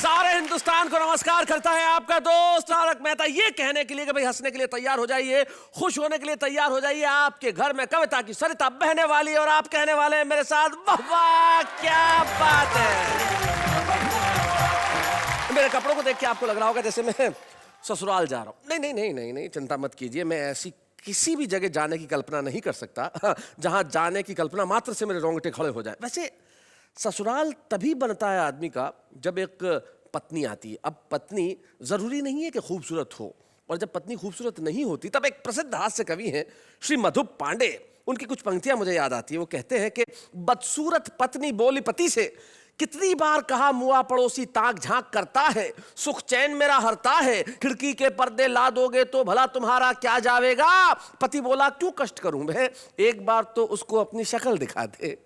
सारे हिंदुस्तान को नमस्कार करता है आपका दोस्त तारक मेहता, ये कहने के लिए कि भाई हंसने के लिए तैयार हो जाइए, खुश होने के लिए तैयार हो जाइए। आपके घर में कविता की सरिता बहने वाली है और आप कहने वाले हैं मेरे साथ, वाह वाह क्या बात है। मेरे कपड़ों को देख के आपको लग रहा होगा जैसे मैं ससुराल जा रहा हूं। नहीं नहीं नहीं नहीं नहीं, चिंता मत कीजिए, मैं ऐसी किसी भी जगह जाने की कल्पना नहीं कर सकता जहां जाने की कल्पना मात्र से मेरे रोंगटे खड़े हो जाए। वैसे ससुराल तभी बनता है आदमी का जब एक पत्नी आती है। अब पत्नी जरूरी नहीं है कि खूबसूरत हो, और जब पत्नी खूबसूरत नहीं होती तब एक प्रसिद्ध हास्य कवि हैं श्री मधु पांडे, उनकी कुछ पंक्तियां मुझे याद आती है। वो कहते हैं कि बदसूरत पत्नी बोली पति से, कितनी बार कहा मुआ पड़ोसी ताक झांक करता है, सुख चैन मेरा हरता है, खिड़की के पर्दे ला दोगे तो भला तुम्हारा क्या जावेगा। पति बोला क्यों कष्ट करूं मैं, एक बार तो उसको अपनी शक्ल दिखा दे।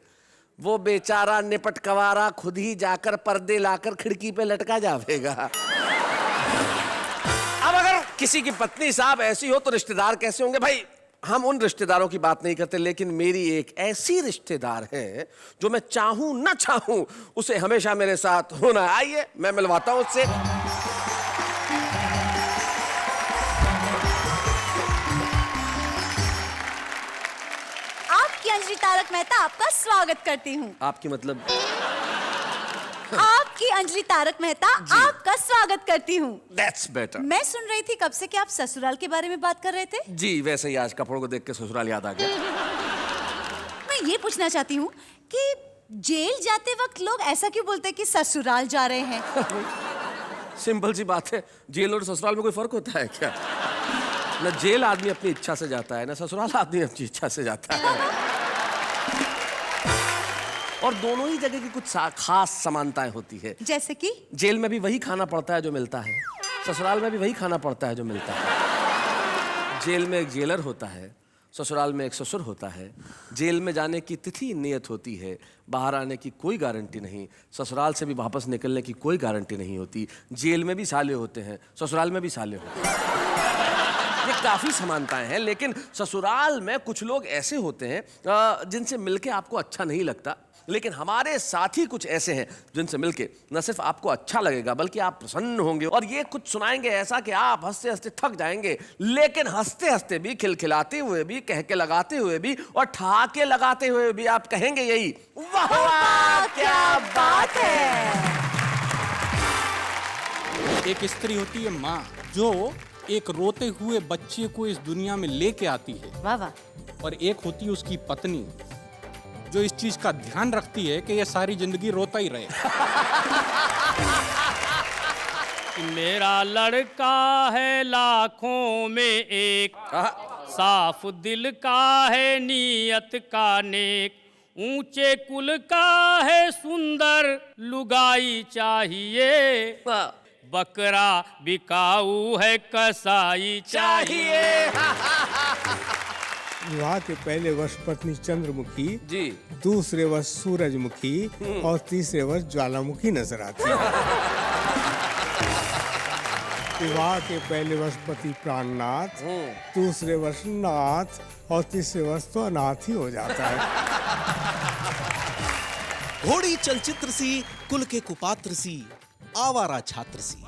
वो बेचारा निपट कवारा खुद ही जाकर पर्दे लाकर खिड़की पे लटका जावेगा। अब अगर किसी की पत्नी साहब ऐसी हो तो रिश्तेदार कैसे होंगे भाई। हम उन रिश्तेदारों की बात नहीं करते, लेकिन मेरी एक ऐसी रिश्तेदार है जो मैं चाहूं ना चाहूं उसे हमेशा मेरे साथ होना। आइए मैं मिलवाता हूं उससे। अंजलि तारक मेहता आपका स्वागत करती हूँ। आपकी मतलब आपकी अंजलि तारक मेहता आपका स्वागत करती हूँ। That's better। मैं सुन रही थी कब से कि आप ससुराल के बारे में बात कर रहे थे। जी वैसे ही आज कपड़ों को देख के ससुराल याद आ गया। मैं ये पूछना चाहती हूँ कि जेल जाते वक्त लोग ऐसा क्यों बोलते हैं कि ससुराल जा रहे हैं। सिंपल सी बात है, जेल और ससुराल में कोई फर्क होता है क्या। न जेल आदमी अपनी इच्छा से जाता है, न ससुराल आदमी अपनी इच्छा से जाता है। और दोनों ही जगह की कुछ खास समानताएं होती है। जैसे कि जेल में भी वही खाना पड़ता है जो मिलता है, ससुराल में भी वही खाना पड़ता है जो मिलता है। जेल में एक जेलर होता है, ससुराल में एक ससुर होता है। जेल में जाने की तिथि नियत होती है, बाहर आने की कोई गारंटी नहीं। ससुराल से भी वापस निकलने की कोई गारंटी नहीं होती। जेल में भी साले होते हैं, ससुराल में भी साले होते हैं। ये काफी समानताएं हैं, लेकिन ससुराल में कुछ लोग ऐसे होते हैं जिनसे मिलके आपको अच्छा नहीं लगता, लेकिन हमारे साथी कुछ ऐसे हैं जिनसे मिलके न सिर्फ आपको अच्छा लगेगा बल्कि आप प्रसन्न होंगे। और ये कुछ सुनाएंगे ऐसा कि आप हंसते हंसते थक जाएंगे, लेकिन हंसते हंसते भी, खिलखिलाते हुए भी, कह के लगाते हुए भी और ठहाके लगाते हुए भी आप कहेंगे यही, वाह वाह क्या बात है। एक स्त्री होती है माँ, जो एक रोते हुए बच्चे को इस दुनिया में लेके आती है। वाह वाह। और एक होती है उसकी पत्नी, जो इस चीज का ध्यान रखती है कि ये सारी जिंदगी रोता ही रहे। मेरा लड़का है लाखों में एक, साफ दिल का है नीयत का नेक, ऊंचे कुल का है सुंदर लुगाई चाहिए, बकरा बिकाऊ है कसाई चाहिए। विवाह के पहले वर्ष पत्नी चंद्रमुखी जी, दूसरे वर्ष सूरजमुखी और तीसरे वर्ष ज्वालामुखी नजर आती है। विवाह के पहले वर्ष पति प्राणनाथ, दूसरे वर्ष नाथ और तीसरे वर्ष तो अनाथ ही हो जाता है। घोड़ी चलचित्र सी, कुल के कुपात्र सी, आवारा छात्र सी,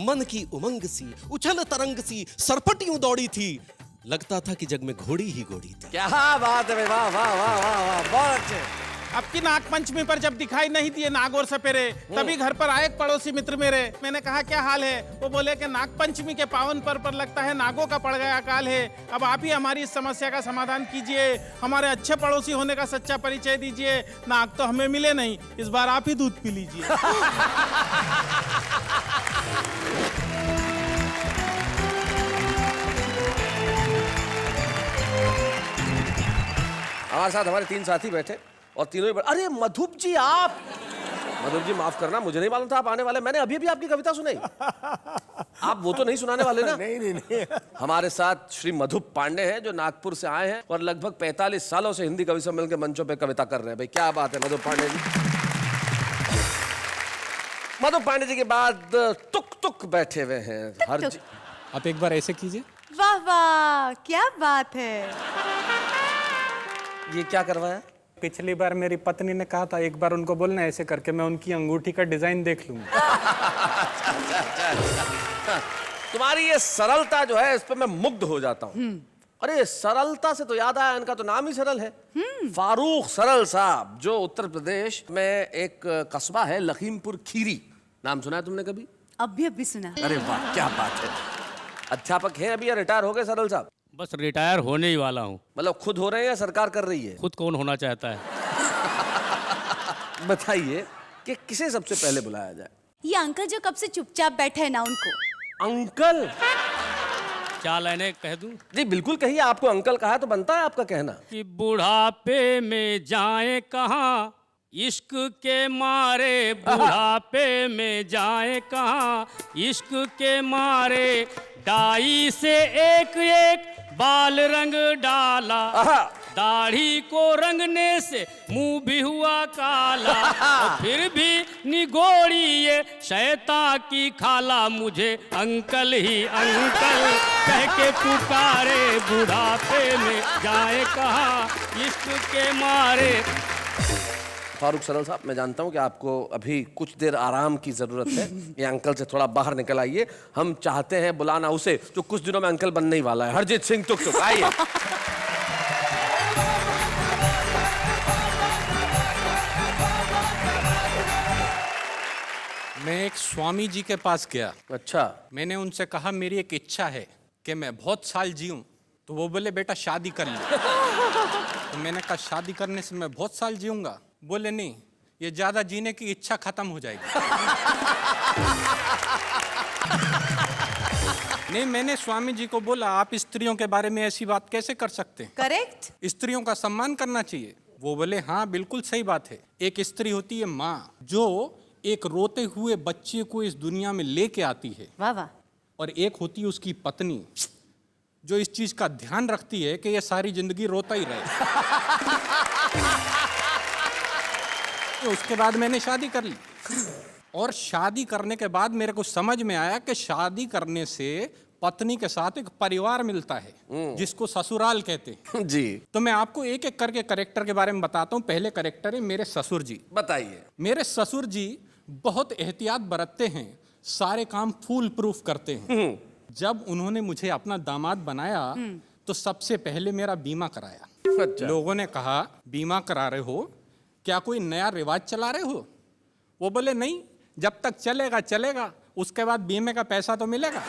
मन की उमंग सी, उछल तरंग सी, सरपट यूं दौड़ी थी, लगता था कि जग में घोड़ी ही घोड़ी थी। क्या बात है, वाह वाह वाह वाह वाह, बहुत अच्छे। अब की नाग पंचमी पर जब दिखाई नहीं दिए नाग और सपेरे, तभी घर पर आए एक पड़ोसी मित्र मेरे। मैंने कहा क्या हाल है। वो बोले कि नाग पंचमी के पावन पर्व पर लगता है नागों का पड़ गया अकाल है। अब आप ही हमारी इस समस्या का समाधान कीजिए, हमारे अच्छे पड़ोसी होने का सच्चा परिचय दीजिए। नाग तो हमें मिले नहीं, इस बार आप ही दूध पी लीजिए। हमारे साथ हमारे 3 साथी बैठे और तीनों ही अरे मधुप जी, आप मधुप जी माफ करना, मुझे नहीं मालूम था आप आने वाले। मैंने अभी अभी आपकी कविता सुनाई। आप वो तो नहीं सुनाने वाले ना। नहीं। हमारे साथ श्री मधुप पांडे हैं जो नागपुर से आए हैं और लगभग 45 सालों से हिंदी कवि सम्मेलन के मंचों पे कविता कर रहे हैं। भाई क्या बात है मधुप पांडे जी। मधुप पांडे जी के बाद तुक तुक बैठे हुए हैं हर आप एक बार ऐसे कीजिए। वाह वाह क्या बात है। ये क्या करवाया? पिछली बार मेरी पत्नी ने कहा था एक बार उनको बोलना ऐसे करके मैं उनकी अंगूठी का डिजाइन देख लूंगा। तुम्हारी ये सरलता जो है इस पर मैं मुग्ध हो जाता हूँ। अरे सरलता से तो याद आया, इनका तो नाम ही सरल है। फारूक सरल साहब, जो उत्तर प्रदेश में एक कस्बा है लखीमपुर खीरी, नाम सुना है तुमने कभी? अभी सुना। अरे वाह क्या बात है। अध्यापक हैं अभी या रिटायर हो गए सरल साहब? बस रिटायर होने ही वाला हूँ। मतलब खुद हो रहे हैं या सरकार कर रही है? खुद कौन होना चाहता है? बताइए कि किसे सबसे पहले बुलाया जाए? ये अंकल जो कब से चुपचाप बैठे हैं ना, उनको। अंकल? क्या लाइनें कह दूं? जी बिल्कुल कहिए, आपको अंकल कहा तो बनता है आपका कहना। कि बुढ़ापे में जाए कहाँ इश्क के मारे, बुढ़ापे में जाए कहाँ इश्क के मारे, डाई से एक एक बाल रंग डाला, दाढ़ी को रंगने से मुंह भी हुआ काला, और फिर भी निगोड़ी ये शैतान की खाला, मुझे अंकल ही अंकल कह के पुकारे, बुढ़ापे में जाए कहाँ इश्क के मारे। फारूक सरल साहब, मैं जानता हूं कि आपको अभी कुछ देर आराम की जरूरत है। ये अंकल से थोड़ा बाहर निकल आइए। हम चाहते हैं बुलाना उसे जो कुछ दिनों में अंकल बनने ही वाला है, हरजीत सिंह तुक। आइए। मैं एक स्वामी जी के पास गया। अच्छा। मैंने उनसे कहा मेरी एक इच्छा है कि मैं बहुत साल जीऊं। तो वो बोले बेटा शादी कर ले। तो मैंने कहा शादी करने से मैं बहुत साल जीऊंगा? बोले नहीं, ये ज्यादा जीने की इच्छा खत्म हो जाएगी। नहीं, मैंने स्वामी जी को बोला आप स्त्रियों के बारे में ऐसी बात कैसे कर सकते हैं? करेक्ट। स्त्रियों का सम्मान करना चाहिए। वो बोले हाँ बिल्कुल सही बात है। एक स्त्री होती है माँ, जो एक रोते हुए बच्चे को इस दुनिया में लेके आती है। वाह वाह। और एक होती है उसकी पत्नी, जो इस चीज का ध्यान रखती है कि ये सारी जिंदगी रोता ही रहे। तो उसके बाद मैंने शादी कर ली। और शादी करने के बाद मेरे को समझ में आया कि शादी करने से पत्नी के साथ एक परिवार मिलता है जिसको ससुराल कहते हैं। जी। तो मैं आपको एक एक करके कैरेक्टर के बारे में बताता हूँ। पहले कैरेक्टर है मेरे ससुर जी। बताइए। मेरे ससुर जी बहुत एहतियात बरतते हैं, सारे काम फूल प्रूफ करते हैं। जब उन्होंने मुझे अपना दामाद बनाया तो सबसे पहले मेरा बीमा कराया। अच्छा। लोगों ने कहा बीमा करा रहे हो, क्या कोई नया रिवाज चला रहे हो? वो बोले नहीं, जब तक चलेगा चलेगा, उसके बाद बीमे का पैसा तो मिलेगा।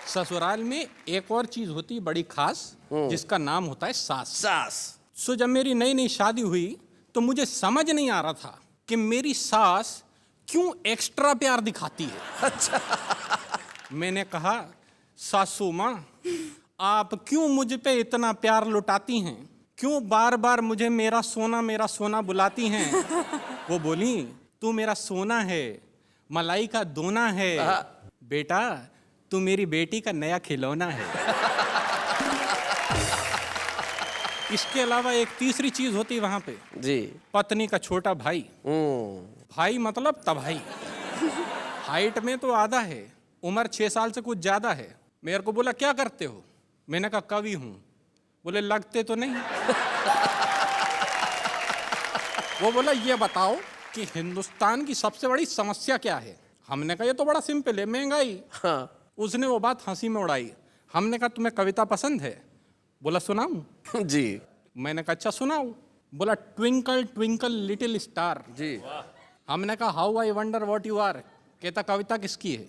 ससुराल में एक और चीज होती है बड़ी खास, जिसका नाम होता है सास। सास। सो जब मेरी नई नई शादी हुई तो मुझे समझ नहीं आ रहा था कि मेरी सास क्यों एक्स्ट्रा प्यार दिखाती है। अच्छा। मैंने कहा सासू माँ, आप क्यों मुझ पे इतना प्यार लुटाती हैं? क्यों बार बार मुझे मेरा सोना बुलाती हैं? वो बोली तू मेरा सोना है, मलाई का दोना है, बेटा तू मेरी बेटी का नया खिलौना है। इसके अलावा एक तीसरी चीज होती वहां पे जी। पत्नी का छोटा भाई। भाई मतलब तभाई। हाइट में तो आधा है, उम्र 6 साल से कुछ ज्यादा है। मेरे को बोला क्या करते हो? मैंने कहा कवि हूं। बोले लगते तो नहीं। वो बोला ये बताओ कि हिंदुस्तान की सबसे बड़ी समस्या क्या है? हमने कहा ये तो बड़ा सिंपल है, महंगाई। हाँ। उसने वो बात हंसी में उड़ाई। हमने कहा तुम्हें कविता पसंद है? बोला सुनाऊं? जी। मैंने कहा अच्छा सुनाओ। बोला ट्विंकल ट्विंकल लिटिल स्टार। जी। हमने कहा how I wonder what you are. कहता कविता किसकी है?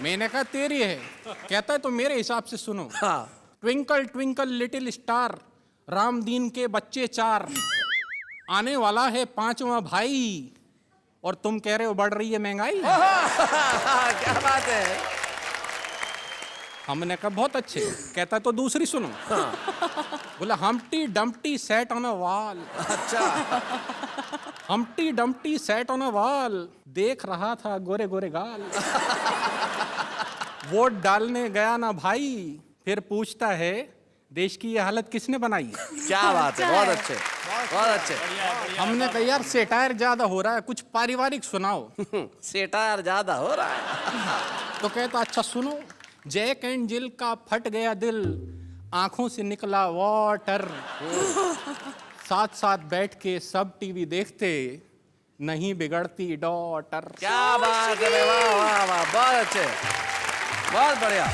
मैंने कहा तेरी है। कहता है तो मेरे हिसाब से सुनो। हाँ। Twinkle twinkle little star, Ram दीन के बच्चे 4, आने वाला है 5वां भाई, और तुम कह रहे हो बढ़ रही है महंगाई। क्या बात है। हमने कहा बहुत अच्छे। कहता है तो दूसरी सुनो। बोला Humpty Dumpty sat on a wall. अच्छा। Humpty Dumpty sat on a wall, देख रहा था गोरे गोरे गाल। वोट डालने गया ना भाई, फिर पूछता है देश की ये हालत किसने बनाई? क्या बात है, बहुत अच्छे, बहुत अच्छे। हमने कहा यार सेटायर ज्यादा हो रहा है, कुछ पारिवारिक सुनाओ। सेटायर ज्यादा हो रहा है। तो कहता अच्छा सुनो, जैक एंड जिल का फट गया दिल, आंखों से निकला वाटर। साथ साथ बैठ के सब टीवी देखते, नहीं बिगड़ती डॉटर। क्या बात है, वाह वाह वाह, बहुत अच्छे, बहुत बढ़िया।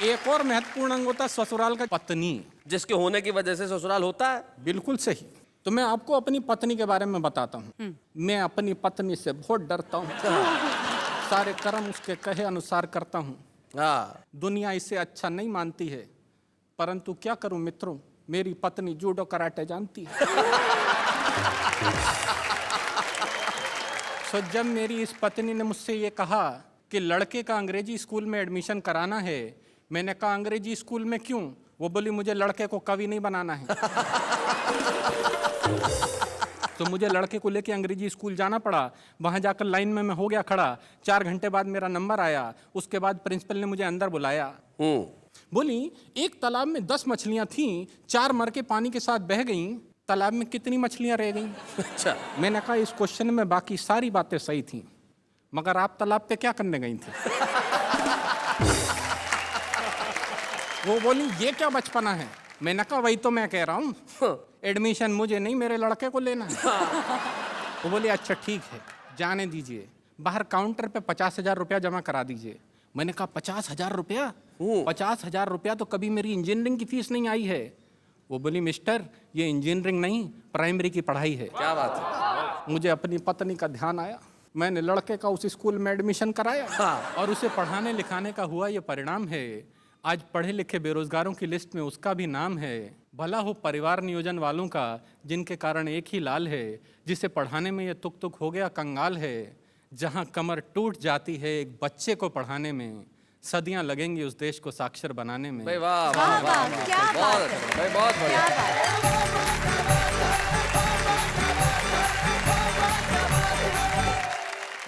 एक और महत्वपूर्ण अंग होता है ससुराल का, पत्नी, जिसके होने की वजह से ससुराल होता है। बिल्कुल सही। तो मैं आपको अपनी पत्नी के बारे में बताता हूँ। मैं अपनी पत्नी से बहुत डरता हूँ, सारे कर्म उसके कहे अनुसार करता हूँ। हाँ, दुनिया इसे अच्छा नहीं मानती है, परंतु क्या करूं मित्रों, मेरी पत्नी जूडो कराटे जानती है। तो जब मेरी इस पत्नी ने मुझसे ये कहा कि लड़के का अंग्रेजी स्कूल में एडमिशन कराना है, मैंने कहा अंग्रेजी स्कूल में क्यों? वो बोली मुझे लड़के को कवि नहीं बनाना है। तो मुझे लड़के को लेके अंग्रेजी स्कूल जाना पड़ा। वहां जाकर लाइन में मैं हो गया खड़ा। 4 घंटे बाद मेरा नंबर आया। उसके बाद प्रिंसिपल ने मुझे अंदर बुलाया। बोली एक तालाब में 10 मछलियां थीं, 4 मर के पानी के साथ बह गईं, तालाब में कितनी मछलियां रह गईं? अच्छा। मैंने कहा इस क्वेश्चन में बाकी सारी बातें सही थीं, मगर आप तालाब पे क्या करने गई थी? वो बोली ये क्या बचपना है? मैंने कहा वही तो मैं कह रहा हूँ, एडमिशन मुझे नहीं मेरे लड़के को लेना है। वो बोली अच्छा ठीक है, जाने दीजिए, बाहर काउंटर पे 50,000 रुपया जमा करा दीजिए। मैंने कहा 50,000 रुपया? 50,000 रुपया तो कभी मेरी इंजीनियरिंग की फीस नहीं आई है। वो बोली मिस्टर ये इंजीनियरिंग नहीं, प्राइमरी की पढ़ाई है। क्या बात है। मुझे अपनी पत्नी का ध्यान आया, मैंने लड़के का उस स्कूल में एडमिशन कराया और उसे पढ़ाने लिखाने का हुआ ये परिणाम है। आज पढ़े लिखे बेरोजगारों की लिस्ट में उसका भी नाम है। भला हो परिवार नियोजन वालों का, जिनके कारण एक ही लाल है, जिसे पढ़ाने में ये तुक तुक हो गया कंगाल है। जहां कमर टूट जाती है एक बच्चे को पढ़ाने में, सदियां लगेंगी उस देश को साक्षर बनाने में। भाई वाह वाह वाह, क्या बहुत बात अच्छा, है, भाई बहुत बढ़िया। क्या बात है।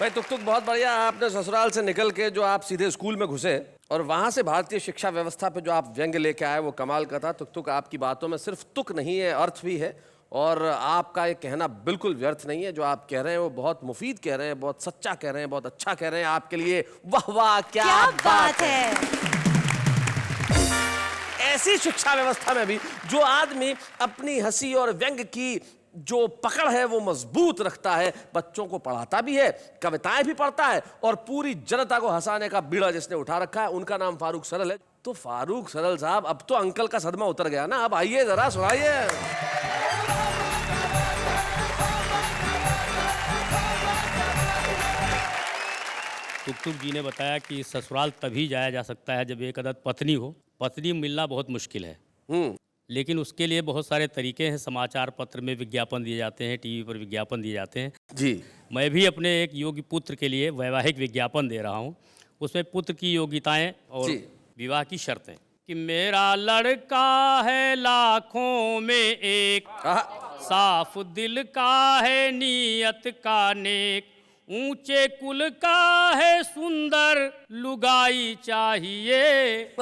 भाई तुक तुक बहुत बढ़िया। आपने ससुराल से निकल के जो आप सीधे स्कूल में घुसे और वहां से भारतीय शिक्षा व्यवस्था पे जो आप व्यंग्य लेके आए वो कमाल का था। तुक तुक आपकी बातों में सिर्फ तुक नहीं है, अर्थ भी है, और आपका ये कहना बिल्कुल व्यर्थ नहीं है। जो आप कह रहे हैं वो बहुत मुफीद कह रहे हैं, बहुत सच्चा कह रहे हैं, बहुत अच्छा कह रहे हैं। आपके लिए वाह वाह, क्या बात है। ऐसी शिक्षा व्यवस्था में भी जो आदमी अपनी हंसी और व्यंग्य की जो पकड़ है वो मजबूत रखता है, बच्चों को पढ़ाता भी है, कविताएं भी पढ़ता है, और पूरी जनता को हंसाने का बीड़ा जिसने उठा रखा है उनका नाम फारूक सरल है। तो फारूक सरल साहब, अब तो अंकल का सदमा उतर गया ना, अब आइए जरा सुनाइए। तुक तुक जी ने बताया कि ससुराल तभी जाया जा सकता है जब एक अदद पत्नी हो। पत्नी मिलना बहुत मुश्किल है, लेकिन उसके लिए बहुत सारे तरीके हैं। समाचार पत्र में विज्ञापन दिए जाते हैं, टीवी पर विज्ञापन दिए जाते हैं। जी, मैं भी अपने एक योग्य पुत्र के लिए वैवाहिक विज्ञापन दे रहा हूँ। उसमें पुत्र की योग्यताएं और जी। विवाह की शर्तें कि मेरा लड़का है लाखों में एक, साफ दिल का है नीयत का नेक, ऊंचे कुल का है सुंदर लुगाई चाहिए,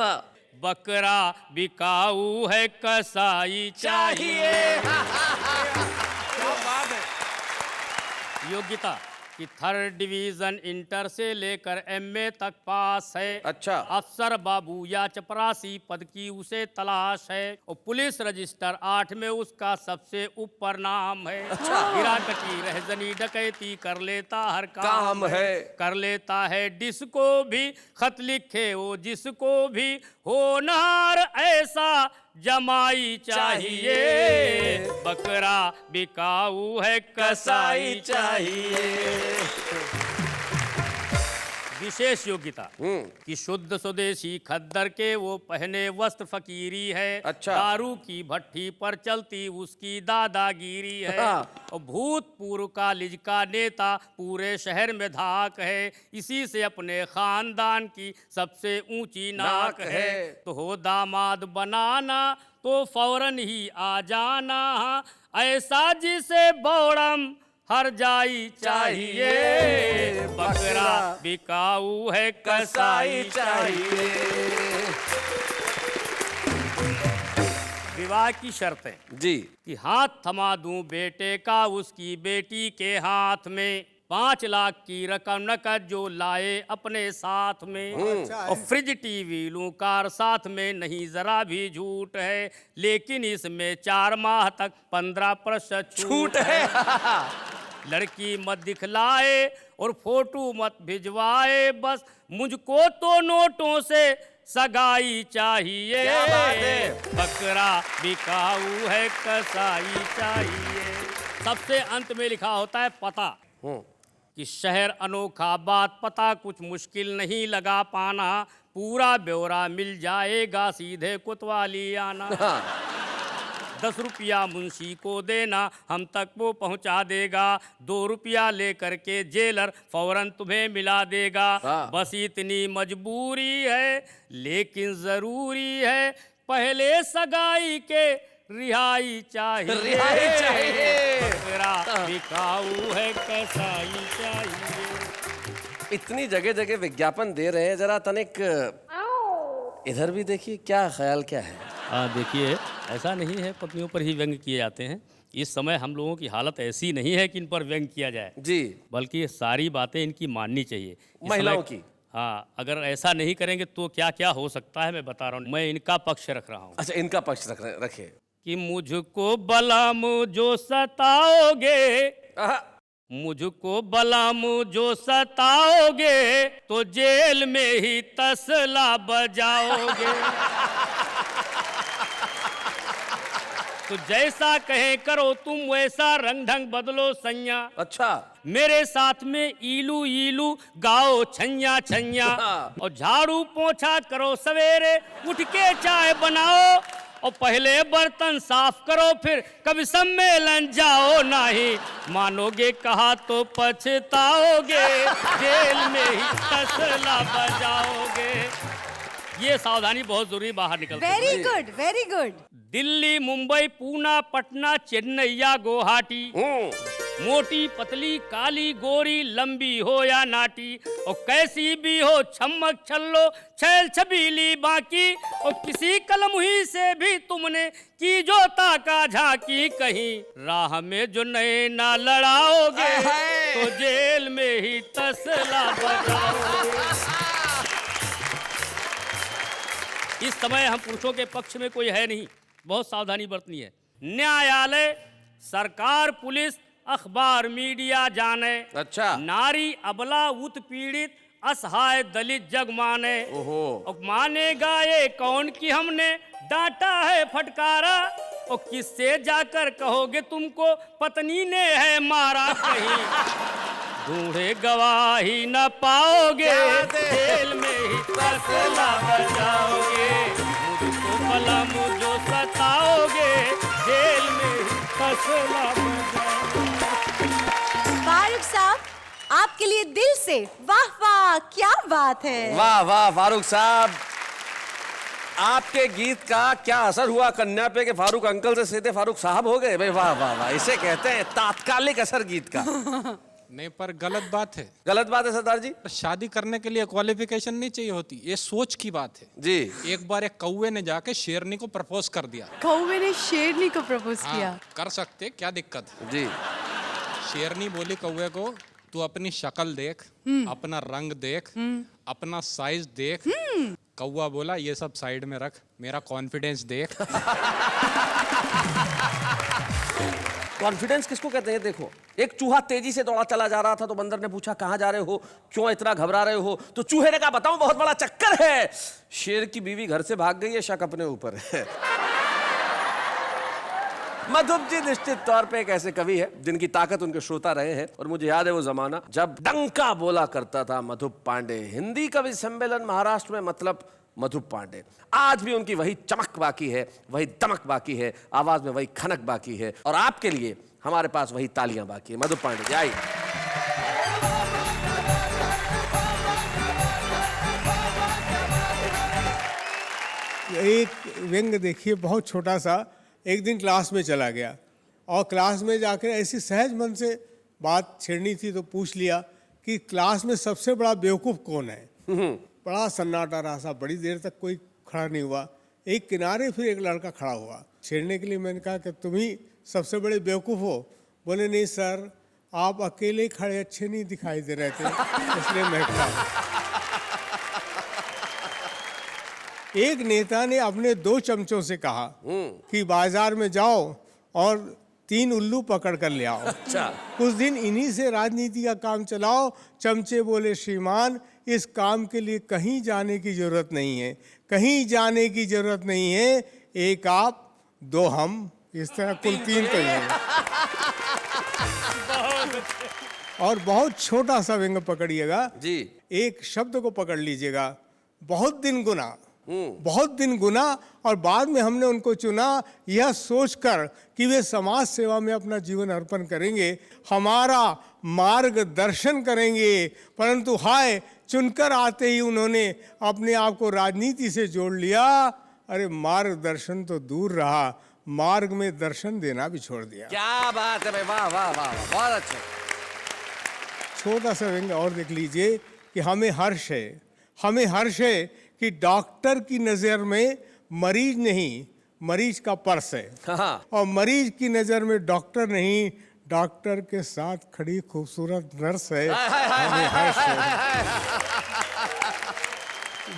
बकरा बिकाऊ है कसाई चाहिए। योग्यता कि 3rd डिवीजन इंटर से लेकर MA तक पास है। अच्छा। अफसर बाबू या चपरासी पद की उसे तलाश है, और पुलिस रजिस्टर 8 में उसका सबसे ऊपर नाम है। गिराकटी रहजनी डकैती कर लेता हर काम है, कर लेता है डिस्को भी, खत लिखे वो जिसको भी, होनहार ऐसा जमाई चाहिए, बकरा बिकाऊ है कसाई चाहिए। विशेष योग्यता कि शुद्ध स्वदेशी खद्दर के वो पहने वस्त्र फकीरी है। अच्छा। दारू की भट्टी पर चलती उसकी दादागिरी है, और भूतपूर्व कॉलेज का नेता पूरे शहर में धाक है, इसी से अपने खानदान की सबसे ऊंची नाक है। तो हो दामाद बनाना तो फौरन ही आ जाना, ऐसा जिसे बौड़म हर जाई चाहिए, बकरा बिकाऊ है कसाई चाहिए। विवाह की शर्तें जी, कि हाथ थमा दूं बेटे का उसकी बेटी के हाथ में, 5 लाख की रकम नकद जो लाए अपने साथ में, और फ्रिज टीवी लूं कार साथ में, नहीं जरा भी झूठ है, लेकिन इसमें 4 माह तक 15% छूट है। लड़की मत दिखलाए और फोटो मत भिजवाए, बस मुझको तो नोटों से सगाई चाहिए। क्या बात है? बकरा बिकाऊ है कसाई चाहिए। सबसे अंत में लिखा होता है पता, कि शहर अनोखा बात पता कुछ मुश्किल नहीं लगा पाना, पूरा ब्यौरा मिल जाएगा सीधे कोतवाली आना। 10 रुपया मुंशी को देना हम तक वो पहुंचा देगा, 2 रुपया लेकर के जेलर फौरन तुम्हें मिला देगा। बस इतनी मजबूरी है लेकिन जरूरी है, पहले सगाई के रिहाई चाहिए। रिहाई चाहिए। बकरा बिकाऊ है कसाई चाहिए। इतनी जगह जगह विज्ञापन दे रहे हैं, जरा तनिक इधर भी देखिए, क्या ख्याल क्या है? देखिए, ऐसा नहीं है पत्नियों पर ही व्यंग किए जाते हैं। इस समय हम लोगों की हालत ऐसी नहीं है कि इन पर व्यंग किया जाए जी, बल्कि ये सारी बातें इनकी माननी चाहिए इस महिलाओं समय। की। हाँ, अगर ऐसा नहीं करेंगे तो क्या क्या हो सकता है मैं बता रहा हूँ। मैं इनका पक्ष रख रहा हूँ अच्छा, इनका पक्ष रखे। कि मुझको बलम जो सताओगे, मुझको बलम जो सताओगे, तो जेल में ही तसला बजाओगे। तो जैसा कहे करो तुम वैसा रंग ढंग बदलो सैया। अच्छा, मेरे साथ में ईलू ईलू गाओ छैया छैया, और झाड़ू पोछा करो सवेरे, उठ के चाय बनाओ, और पहले बर्तन साफ करो, फिर कभी सम्मेलन जाओ, नहीं मानोगे कहा तो पछताओगे, जेल में ही तसला बजाओगे। ये सावधानी बहुत जरूरी, बाहर निकलते हैं। Very good, very good. Delhi, Mumbai, Poona, Patna, Chennai या गुवाहाटी, मोटी पतली काली गोरी, लंबी हो या नाटी, और कैसी भी हो छमक छल्लो छैल छबीली बाकी, और किसी कलमुही से भी तुमने की जो ताका झांकी, कहीं राह में जो नए ना लड़ाओगे, तो जेल में ही तसला बजाओगे। इस समय हम पुरुषों के पक्ष में कोई है नहीं, बहुत सावधानी बरतनी है। न्यायालय, सरकार, पुलिस, अखबार, मीडिया जाने, अच्छा, नारी अबला उत्पीड़ित असहाय दलित जग माने, और मानेगा ये कौन कि हमने डांटा है फटकारा, और किससे जाकर कहोगे तुमको पत्नी ने है मारा, कहीं ढूंढे गवाही न पाओगे, जेल में ही तसला बजाओगे, मुझको बलम जो सताओगे, जेल में ही तसला बजाओगे। फारूक साहब, आपके लिए दिल से वाह वाह, क्या बात है। वाह वाह फारूक साहब, आपके गीत का क्या असर हुआ कन्या पे कि फारूक अंकल से सीधे फारूक साहब हो गए? भाई वाह वाह वाह, इसे कहते हैं तात्कालिक असर गीत का। नहीं, पर गलत बात है। गलत बात है सरदार जी? शादी करने के लिए क्वालिफिकेशन नहीं चाहिए होती, ये सोच की बात है जी। एक बार एक कौवे ने जाके शेरनी को प्रपोज कर दिया। कौवे ने शेरनी को प्रपोज किया? कर सकते, क्या दिक्कत है? जी। शेरनी बोली कौवे को, तू अपनी शक्ल देख, अपना रंग देख, अपना साइज देख। कौवा बोला ये सब साइड में रख, मेरा कॉन्फिडेंस देख। कॉन्फिडेंस किसको कहते हैं? देखो, एक चूहा तेजी से दौड़ा चला जा रहा था तो बंदर ने पूछा कहां जा रहे हो, क्यों इतना घबरा रहे हो? तो चूहे ने कहा बताऊं, बहुत बड़ा चक्कर है, शेर की बीवी घर से भाग गई है, शक अपने ऊपर है। मधुप जी निश्चित तौर पे एक ऐसे कवि है जिनकी ताकत उनके श्रोता रहे हैं, और मुझे याद है वो जमाना जब डंका बोला करता था मधुप पांडे। हिंदी कवि सम्मेलन महाराष्ट्र में मतलब मधुप पांडे। आज भी उनकी वही चमक बाकी है, वही दमक बाकी है, आवाज में वही खनक बाकी है, और आपके लिए हमारे पास वही तालियां बाकी है। मधुप पांडे जी आइए। एक व्यंग देखिए, बहुत छोटा सा। एक दिन क्लास में चला गया और क्लास में जाकर ऐसी सहज मन से बात छेड़नी थी तो पूछ लिया कि क्लास में सबसे बड़ा बेवकूफ़ कौन है। बड़ा सन्नाटा रहा, सा बड़ी देर तक कोई खड़ा नहीं हुआ। एक किनारे फिर एक लड़का खड़ा हुआ छेड़ने के लिए। मैंने कहा कि तुम ही सबसे बड़े बेवकूफ़ हो? बोले नहीं सर, आप अकेले खड़े अच्छे नहीं दिखाई दे रहे थे, इसलिए मैं खड़ा। एक नेता ने अपने 2 चमचों से कहा कि बाजार में जाओ और 3 उल्लू पकड़ कर ले आओ। अच्छा। कुछ दिन इन्हीं से राजनीति का काम चलाओ। चमचे बोले, श्रीमान इस काम के लिए कहीं जाने की जरूरत नहीं है, कहीं जाने की जरूरत नहीं है। 1 आप 2 हम, इस तरह कुल 3 तो ही हैं। और बहुत छोटा सा व्यंग पकड़िएगा जी। एक शब्द को पकड़ लीजिएगा, बहुत दिन गुना, बहुत दिन गुना। और बाद में हमने उनको चुना यह सोचकर कि वे समाज सेवा में अपना जीवन अर्पण करेंगे, हमारा मार्गदर्शन करेंगे। परंतु हाय, चुनकर आते ही उन्होंने अपने आप को राजनीति से जोड़ लिया। अरे मार्गदर्शन तो दूर रहा, मार्ग में दर्शन देना भी छोड़ दिया। क्या बात है भाई, वाह वाह वाह, बहुत अच्छा। छोटा सा व्यंग और देख लीजिए कि हमें हर्ष है कि डॉक्टर की नज़र में मरीज नहीं, मरीज का पर्स है। हाँ। और मरीज की नज़र में डॉक्टर नहीं, डॉक्टर के साथ खड़ी खूबसूरत नर्स है। हमें हर्ष है।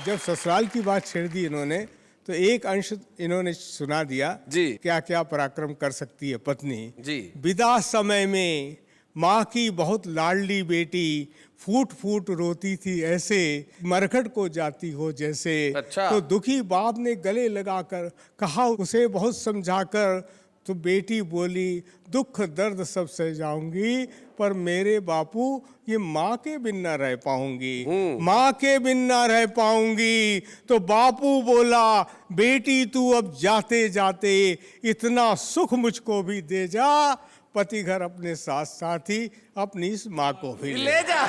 जब ससुराल की बात छेड़ दी इन्होंने, तो एक अंश इन्होंने सुना दिया जी। क्या क्या पराक्रम कर सकती है पत्नी। जी। विदा समय में माँ की बहुत लाडली बेटी फूट फूट रोती थी ऐसे, मरघट को जाती हो जैसे। अच्छा। तो दुखी बाप ने गले लगाकर कहा उसे बहुत समझाकर, तो बेटी बोली दुख दर्द सब सह जाऊंगी, पर मेरे बापू ये माँ के बिन ना रह पाऊंगी, माँ के बिन ना रह पाऊंगी। तो बापू बोला बेटी तू अब जाते जाते इतना सुख मुझको भी दे जा, पति घर अपने साथ साथ ही अपनी इस माँ को भी ले जा।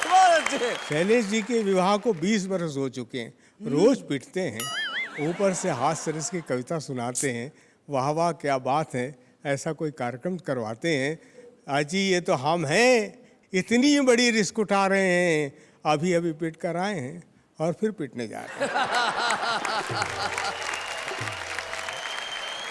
बहुत अच्छे। शैलेश जी के विवाह को 20 बरस हो चुके हैं। रोज पिटते हैं, ऊपर से हास्य रस की कविता सुनाते हैं, वाह वाह क्या बात है, ऐसा कोई कार्यक्रम करवाते हैं। अजी ये तो हम हैं, इतनी बड़ी रिस्क उठा रहे हैं, अभी अभी पिट कर आए हैं और फिर पिटने जा रहे हैं।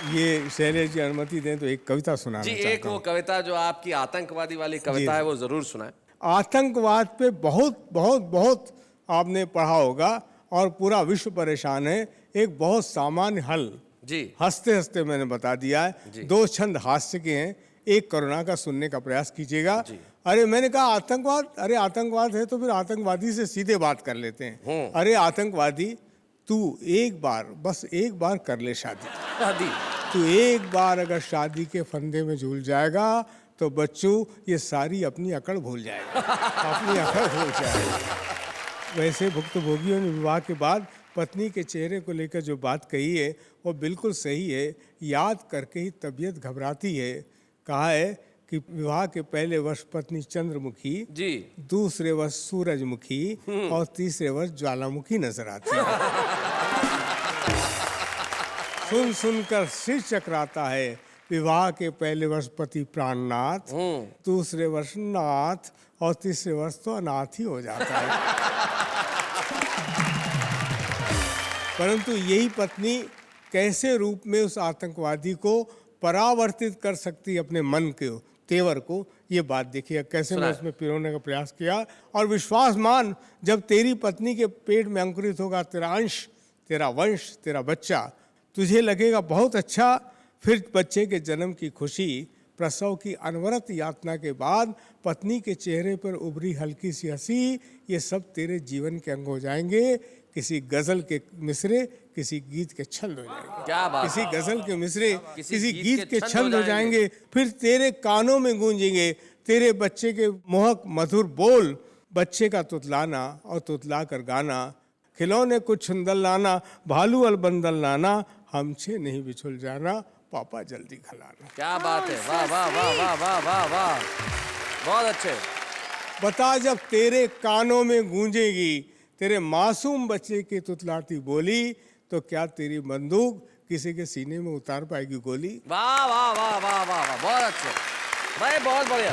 ये शैलेश जी अनुमति दें तो एक कविता सुनाना जी, चाहता एक वो कविता जो आपकी आतंकवादी वाली कविता है वो जरूर सुनाएं। आतंकवाद पे बहुत बहुत बहुत आपने पढ़ा होगा और पूरा विश्व परेशान है। एक बहुत सामान्य हल जी। हंसते हंसते मैंने बता दिया है। 2 छंद हास्य के हैं, एक करुणा का सुनने का प्रयास कीजिएगा। अरे मैंने कहा आतंकवाद, अरे आतंकवाद है तो फिर आतंकवादी से सीधे बात कर लेते हैं। अरे आतंकवादी तू एक बार, बस एक बार कर ले शादी। तू एक बार अगर शादी के फंदे में झूल जाएगा तो बच्चों ये सारी अपनी अकड़ भूल जाएगा, अपनी अकड़ भूल जाएगा। वैसे भुक्तभोगियों ने विवाह के बाद पत्नी के चेहरे को लेकर जो बात कही है वो बिल्कुल सही है। याद करके ही तबीयत घबराती है। कहा है कि विवाह के पहले वर्ष पत्नी चंद्रमुखी जी, दूसरे वर्ष सूरजमुखी और तीसरे वर्ष ज्वालामुखी नजर आती है। सुन सुनकर सिर चकराता है। विवाह के पहले वर्ष पति प्राणनाथ, दूसरे वर्ष नाथ और तीसरे वर्ष तो अनाथ ही हो जाता है। परंतु यही पत्नी कैसे रूप में उस आतंकवादी को परावर्तित कर सकती है अपने मन के तेवर को, ये बात देखिए कैसे मैं उसमें पिरोने का प्रयास किया। और विश्वास मान, जब तेरी पत्नी के पेट में अंकुरित होगा तेरा अंश, तेरा वंश, तेरा बच्चा, तुझे लगेगा बहुत अच्छा। फिर बच्चे के जन्म की खुशी, प्रसव की अनवरत यातना के बाद पत्नी के चेहरे पर उभरी हल्की सी हंसी, ये सब तेरे जीवन के अंग हो जाएंगे। किसी गजल के मिसरे, किसी गीत के छंद हो जाएंगे। क्या बात। किसी गजल के मिसरे, किसी गीत के छंद हो जाएंगे। फिर तेरे कानों में गूंजेंगे तेरे बच्चे के मोहक मधुर बोल, बच्चे का तुतलाना और तुतला कर गाना, खिलौने कुछ छुंदल लाना, भालू अलबंदल लाना, हमसे नहीं बिछुल जाना, पापा जल्दी खलाना। क्या बात है, वाह वाह वाह वाह वाह वाह वाह, बहुत अच्छे। बता जब तेरे कानों में गूंजेगी तेरे मासूम बच्चे की तुतलाती बोली, तो क्या तेरी बंदूक किसी के सीने में उतार पाएगी गोली। वाह वाह वाह वाह वाह वाह, बहुत अच्छे भाई, बहुत बढ़िया।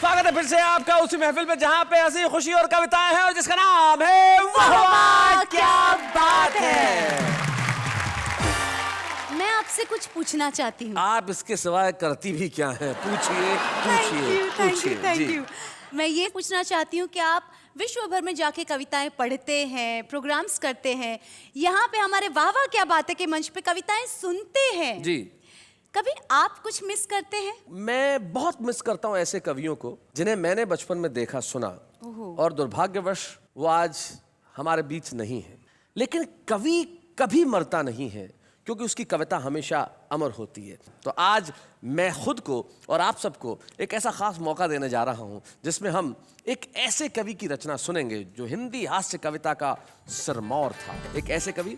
स्वागत है फिर से आपका उसी महफिल में जहां पे हंसी खुशी और कविताएं हैं और जिसका नाम है वाह वाह क्या बात है। मैं आपसे कुछ पूछना चाहती हूँ। आप इसके सिवाय करती भी क्या है? पूछिए पूछिए पूछिए थैंक जी। यू। मैं ये पूछना चाहती हूँ कि आप विश्व भर में जाके कविताएं पढ़ते हैं, प्रोग्राम्स करते हैं, यहाँ पे हमारे वाह वाह क्या बात है के मंच पे कविताएं सुनते हैं जी। कभी आप कुछ मिस करते हैं? मैं बहुत मिस करता हूँ ऐसे कवियों को जिन्हें मैंने बचपन में देखा सुना और दुर्भाग्यवश वो आज हमारे बीच नहीं है। लेकिन कवि कभी मरता नहीं है क्योंकि उसकी कविता हमेशा अमर होती है। तो आज मैं खुद को और आप सबको एक ऐसा खास मौका देने जा रहा हूं जिसमें हम एक ऐसे कवि की रचना सुनेंगे जो हिंदी हास्य कविता का सिरमौर था। एक ऐसे कवि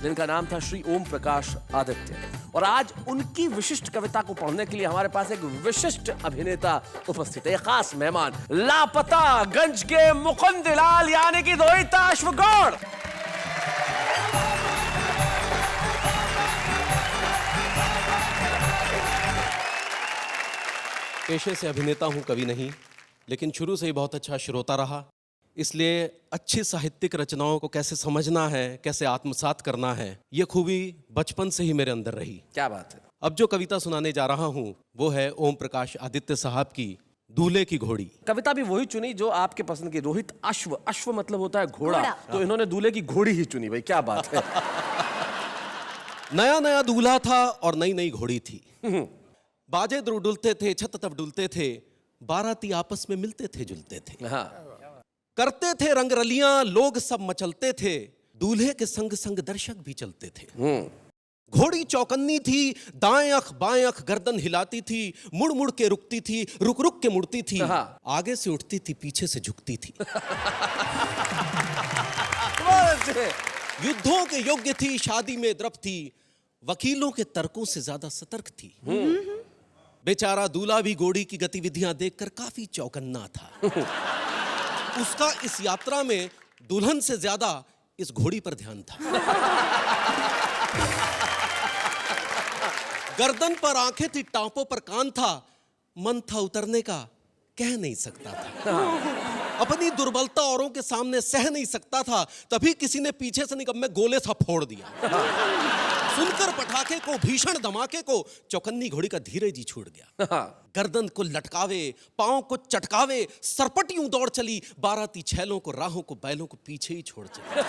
जिनका नाम था श्री ओम प्रकाश आदित्य। और आज उनकी विशिष्ट कविता को पढ़ने के लिए हमारे पास एक विशिष्ट अभिनेता उपस्थित है, एक खास मेहमान, लापता गंज के मुकुंद लाल यानी कि रोहिताश गौड़। पेशे से अभिनेता हूं, कवि नहीं, लेकिन शुरू से ही बहुत अच्छा श्रोता रहा। इसलिए अच्छी साहित्यिक रचनाओं को कैसे समझना है, कैसे आत्मसात करना है, ये खूबी बचपन से ही मेरे अंदर रही। क्या बात है। अब जो कविता सुनाने जा रहा हूं वो है ओम प्रकाश आदित्य साहब की दूल्हे की घोड़ी। कविता भी वही चुनी जो आपके पसंद की, रोहित अश्व। अश्व मतलब होता है घोड़ा, घोड़ा। तो इन्होंने दूल्हे की घोड़ी ही चुनी। भाई क्या बात है। नया नया दूल्हा था और नई नई घोड़ी थी। बाजे डुलते थे, छत तब डुलते थे, बाराती आपस में मिलते थे जुलते थे, हाँ। करते थे रंगरलियां, लोग सब मचलते थे, दूल्हे के संग संग दर्शक भी चलते थे। घोड़ी चौकन्नी थी, दाएं अख बाएं अख गर्दन हिलाती थी, मुड़ मुड़ के रुकती थी, रुक रुक के मुड़ती थी, हाँ। आगे से उठती थी, पीछे से झुकती थी। युद्धों के योग्य थी, शादी में द्रप थी, वकीलों के तर्कों से ज्यादा सतर्क थी। बेचारा दूल्हा भी घोड़ी की गतिविधियां देखकर काफी चौकन्ना था। उसका इस यात्रा में दुल्हन से ज्यादा इस घोड़ी पर ध्यान था। गर्दन पर आंखें थी, टांपों पर कान था, मन था उतरने का, कह नहीं सकता था। अपनी दुर्बलता औरों के सामने सह नहीं सकता था, तभी किसी ने पीछे से निकम्मे गोले सा फोड़ दिया। सुनकर पटाखे को, भीषण धमाके को, चौकन्नी घोड़ी का धीरे जी छूट गया। गर्दन को लटकावे, पांव को चटकावे, सरपट यूं दौड़ चली, बाराती छैलों को, राहों को, बैलों को पीछे ही छोड़ चली।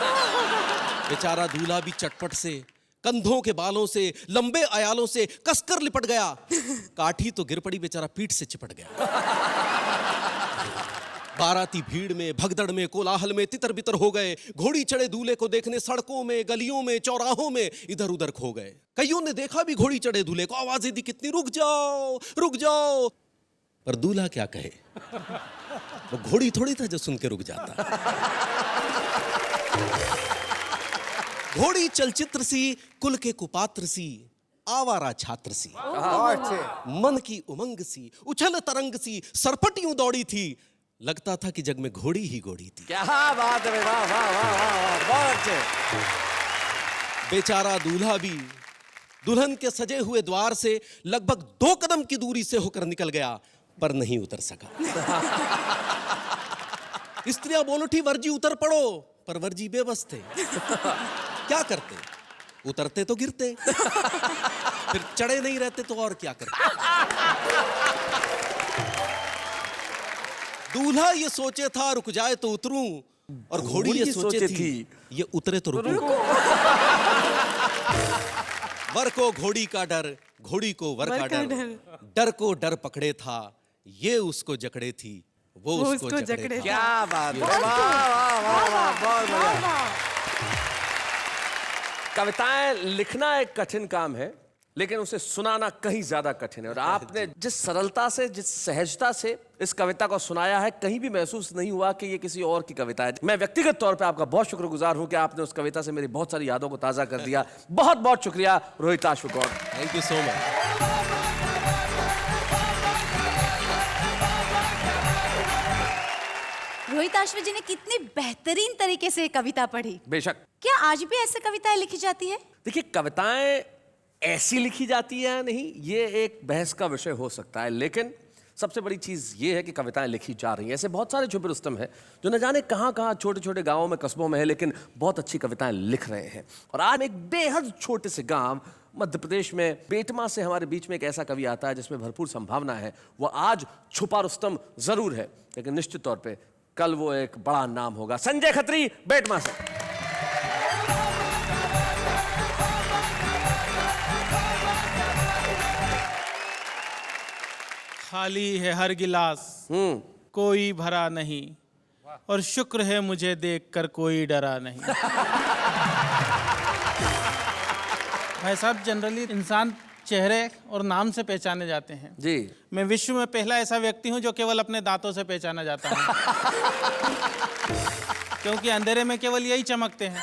बेचारा दूल्हा भी चटपट से, कंधों के बालों से, लंबे अयालों से कसकर लिपट गया। काठी तो गिर पड़ी, बेचारा पीठ से चिपट गया। बाराती भीड़ में, भगदड़ में, कोलाहल में तितर बितर हो गए। घोड़ी चढ़े दूल्हे को देखने सड़कों में, गलियों में, चौराहों में इधर उधर खो गए। कईयों ने देखा भी घोड़ी चढ़े दूल्हे को, आवाजें दी कितनी, रुक जाओ रुक जाओ। पर दूल्हा क्या कहे, वो घोड़ी थोड़ी था जो सुन के रुक जाता। घोड़ी चलचित्र सी, कुल के कुपात्र सी, आवारा छात्र सी, मन की उमंग सी, उछल तरंग सी, सरपट यूं दौड़ी थी, लगता था कि जग में घोड़ी ही घोड़ी थी। क्या बात है। वाह वाह वाह वाह, बहुत अच्छे। बेचारा दूल्हा भी दुल्हन के सजे हुए द्वार से लगभग 2 कदम की दूरी से होकर निकल गया, पर नहीं उतर सका। स्त्रियां बोल उठी, वर्जी उतर पड़ो, पर वर्जी बेबस थे। क्या करते, उतरते तो गिरते, फिर चढ़े नहीं रहते तो और क्या करते। दूल्हा ये सोचे था रुक जाए तो उतरूं, और घोड़ी ये सोचे थी ये उतरे तो रुकूं। वर को घोड़ी का डर, घोड़ी को वर का डर, डर को डर पकड़े था, ये उसको जकड़े थी, वो उसको जकड़े था। क्या बात है। वाह वाह वाह वाह, बहुत बढ़िया। कविताएं लिखना एक कठिन काम है, लेकिन उसे सुनाना कहीं ज्यादा कठिन है। और आपने जिस सरलता से, जिस सहजता से इस कविता को सुनाया है, कहीं भी महसूस नहीं हुआ कि ये किसी और की कविता है। मैं व्यक्तिगत तौर पे आपका बहुत शुक्रगुजार हूं कि आपने उस कविता से मेरी बहुत सारी यादों को ताजा कर दिया। बहुत बहुत शुक्रिया Rohitash Gaur. Thank you so much. Rohitash ji ने कितनी बेहतरीन तरीके से कविता पढ़ी। बेशक। क्या आज भी ऐसे कविताएं लिखी जाती है? देखिए, कविताएं ऐसी लिखी जाती है नहीं, ये एक बहस का विषय हो सकता है, लेकिन सबसे बड़ी चीज़ ये है कि कविताएं लिखी जा रही हैं। ऐसे बहुत सारे छुपे रुस्तम हैं जो न जाने कहाँ कहाँ छोटे छोटे गांवों में, कस्बों में है, लेकिन बहुत अच्छी कविताएं लिख रहे हैं। और आज एक बेहद छोटे से गांव मध्य प्रदेश में बेटमा से हमारे बीच में एक ऐसा कवि आता है जिसमें भरपूर संभावना है। वो आज छुपा रुस्तम जरूर है, लेकिन निश्चित तौर पे कल वो एक बड़ा नाम होगा। संजय खत्री, बेटमा से। खाली है हर गिलास, कोई भरा नहीं, और शुक्र है मुझे देखकर कोई डरा नहीं। भाई साहब, जनरली इंसान चेहरे और नाम से पहचाने जाते हैं जी। मैं विश्व में पहला ऐसा व्यक्ति हूं जो केवल अपने दांतों से पहचाना जाता है। क्योंकि अंधेरे में केवल यही चमकते हैं।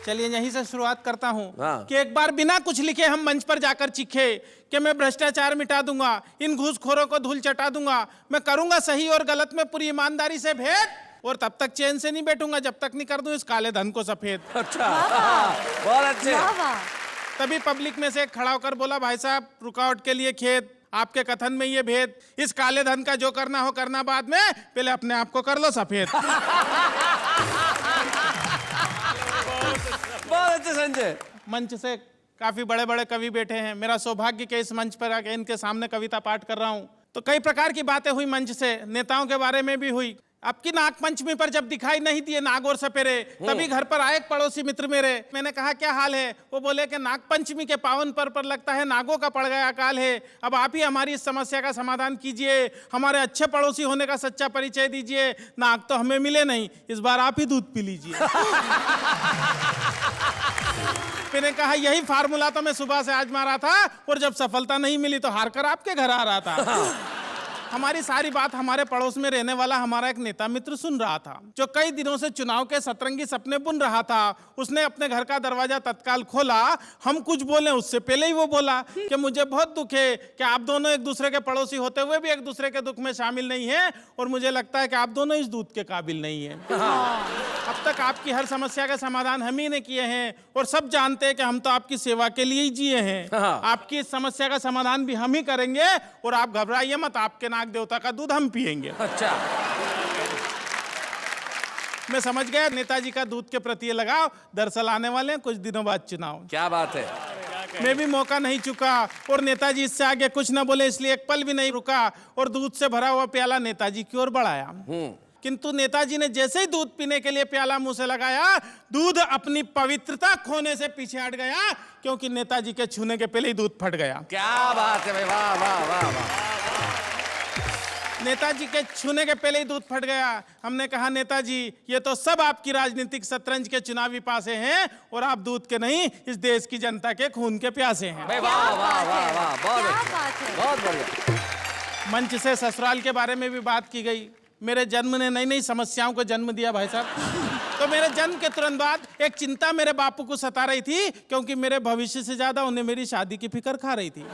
चलिए यहीं से शुरुआत करता हूं कि एक बार बिना कुछ लिखे हम मंच पर जाकर चीखे कि मैं भ्रष्टाचार मिटा दूंगा, इन घूसखोरों को धूल चटा दूंगा, मैं करूंगा सही और गलत में पूरी ईमानदारी से भेद, और तब तक चैन से नहीं बैठूंगा जब तक नहीं कर दूं इस काले धन को सफेद। अच्छा, बहुत अच्छे। तभी पब्लिक में से एक खड़ा होकर बोला, भाई साहब रुकावट के लिए खेद, आपके कथन में ये भेद, इस काले धन का जो करना हो करना बाद में, पहले अपने आप को कर लो सफेद। बहुत अच्छे संजय। मंच से काफी बड़े बड़े कवि बैठे हैं, मेरा सौभाग्य के इस मंच पर आके इनके सामने कविता पाठ कर रहा हूं। तो कई प्रकार की बातें हुई मंच से, नेताओं के बारे में भी हुई। अब की नाग पंचमी पर जब दिखाई नहीं दिए नाग और सपेरे, तभी घर पर आए एक पड़ोसी मित्र मेरे। मैंने कहा क्या हाल है? वो बोले कि नाग पंचमी के पावन पर्व पर लगता है नागों का पड़ गया अकाल है। अब आप ही हमारी इस समस्या का समाधान कीजिए, हमारे अच्छे पड़ोसी होने का सच्चा परिचय दीजिए। नाग तो हमें मिले नहीं, इस बार आप ही दूध पी लीजिए। मैंने कहा यही फार्मूला तो मैं सुबह से आजमा रहा था, और जब सफलता नहीं मिली तो हार कर आपके घर आ रहा था। हमारी सारी बात हमारे पड़ोस में रहने वाला हमारा एक नेता मित्र सुन रहा था, जो कई दिनों से चुनाव के सतरंगी सपने बुन रहा था। उसने अपने घर का दरवाजा तत्काल खोला, हम कुछ बोले उससे पहले ही वो बोला कि मुझे बहुत दुख है कि आप दोनों एक दूसरे के पड़ोसी होते हुए भी एक दूसरे के दुख में शामिल नहीं है, और मुझे लगता है कि आप दोनों इस दूध के काबिल नहीं है। अब तक आपकी हर समस्या का समाधान हम ही ने किए हैं, और सब जानते हैं कि हम तो आपकी सेवा के लिए ही जिए हैं। आपकी इस समस्या का समाधान भी हम ही करेंगे, और आप घबराइए मत, आपके नाग देवता का दूध हम पिएंगे। अच्छा, मैं समझ गया नेताजी का दूध के प्रति ये लगाव। दरअसल आने वाले हैं कुछ दिनों बाद चुनाव। क्या बात है। मैं भी मौका नहीं चुका, और नेताजी इससे आगे कुछ न बोले, इसलिए एक पल भी नहीं रुका, और दूध से भरा हुआ प्याला नेताजी की ओर बढ़ाया। किंतु नेताजी ने जैसे ही दूध पीने के लिए प्याला मुंह से लगाया, दूध अपनी पवित्रता खोने से पीछे हट गया, क्योंकि नेताजी के छूने के पहले ही दूध फट गया। क्या बात है भाई, वाह वाह वाह वाह। नेताजी के छूने के पहले ही दूध फट गया। हमने कहा नेताजी ये तो सब आपकी राजनीतिक शतरंज के चुनावी पासे हैं, और आप दूध के नहीं इस देश की जनता के खून के प्यासे हैं। वाह वाह वाह वाह, बहुत अच्छा, बहुत बढ़िया। मंच से ससुराल के बारे में भी बात की गई। मेरे जन्म ने नई नई समस्याओं को जन्म दिया भाई साहब। तो मेरे जन्म के तुरंत बाद एक चिंता मेरे बापू को सता रही थी, क्योंकि मेरे भविष्य से ज्यादा उन्हें मेरी शादी की फिक्र खा रही थी।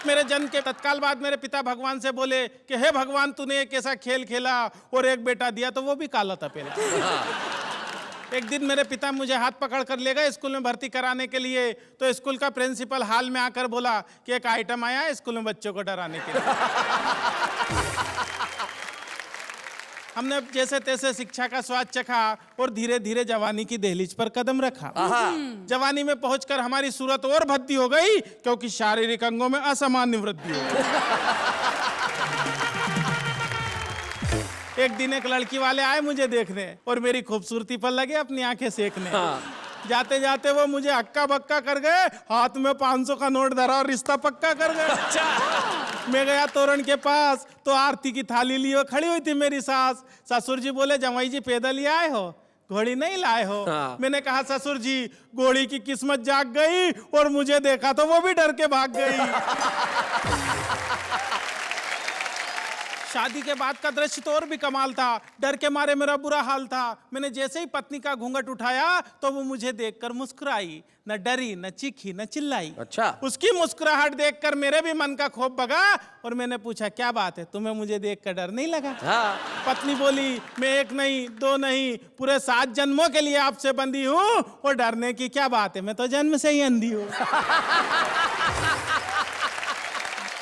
मेरे जन्म के तत्काल बाद मेरे पिता भगवान से बोले कि हे भगवान, तूने एक ऐसा खेल खेला और एक बेटा दिया तो वो भी काला था पहले। एक दिन मेरे पिता मुझे हाथ पकड़ कर ले गए स्कूल में भर्ती कराने के लिए। तो स्कूल का प्रिंसिपल हाल में आकर बोला कि एक आइटम आया है स्कूल में बच्चों को डराने के लिए। हमने जैसे तैसे शिक्षा का स्वाद चखा, और धीरे धीरे जवानी की दहलीज पर कदम रखा। जवानी में पहुंचकर हमारी सूरत और भद्दी हो गई, क्योंकि शारीरिक अंगों में असामान्य वृद्धि हो गई। एक दिन एक लड़की वाले आए मुझे देखने, और मेरी खूबसूरती पर लगे अपनी आंखें सेकने। जाते जाते वो मुझे हक्का बक्का कर गए, हाथ में 500 का नोट धरा और रिश्ता पक्का कर गए। मैं गया तोरण के पास, तो आरती की थाली लिए खड़ी हुई थी मेरी सास। ससुर जी बोले जमाई जी पैदल ही आए हो, घोड़ी नहीं लाए हो? मैंने कहा ससुर जी घोड़ी की किस्मत जाग गई, और मुझे देखा तो वो भी डर के भाग गई। शादी के बाद का दृश्य तो और भी कमाल था। डर के मारे मेरा बुरा हाल था। मैंने जैसे ही पत्नी का घूंघट उठाया तो वो मुझे देखकर मुस्कुराई, न डरी न चीखी न चिल्लाई। अच्छा। उसकी मुस्कुराहट देखकर मेरे भी मन का खौफ भगा, और मैंने पूछा क्या बात है, तुम्हें मुझे देखकर डर नहीं लगा? हाँ। पत्नी बोली मैं एक नहीं दो नहीं पूरे 7 जन्मों के लिए आपसे बंधी हूँ, और डरने की क्या बात है, मैं तो जन्म से ही अंधी हूँ।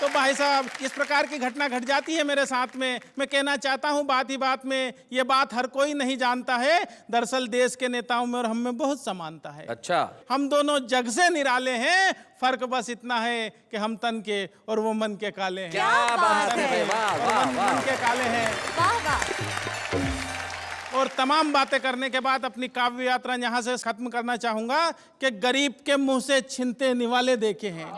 तो भाई साहब इस प्रकार की घटना घट जाती है मेरे साथ में। मैं कहना चाहता हूँ बात ही बात में, ये बात हर कोई नहीं जानता है। दरअसल देश के नेताओं में और हम में बहुत समानता है। अच्छा, हम दोनों जग से निराले हैं, फर्क बस इतना है कि हम तन के और वो मन के काले हैं। क्या बात है भाई, वाह और वाह मन वाह। के काले हैं। वाह वाह। और तमाम बातें करने के बाद अपनी काव्य यात्रा यहाँ से खत्म करना चाहूंगा कि गरीब के मुंह से छिनते निवाले देखे हैं,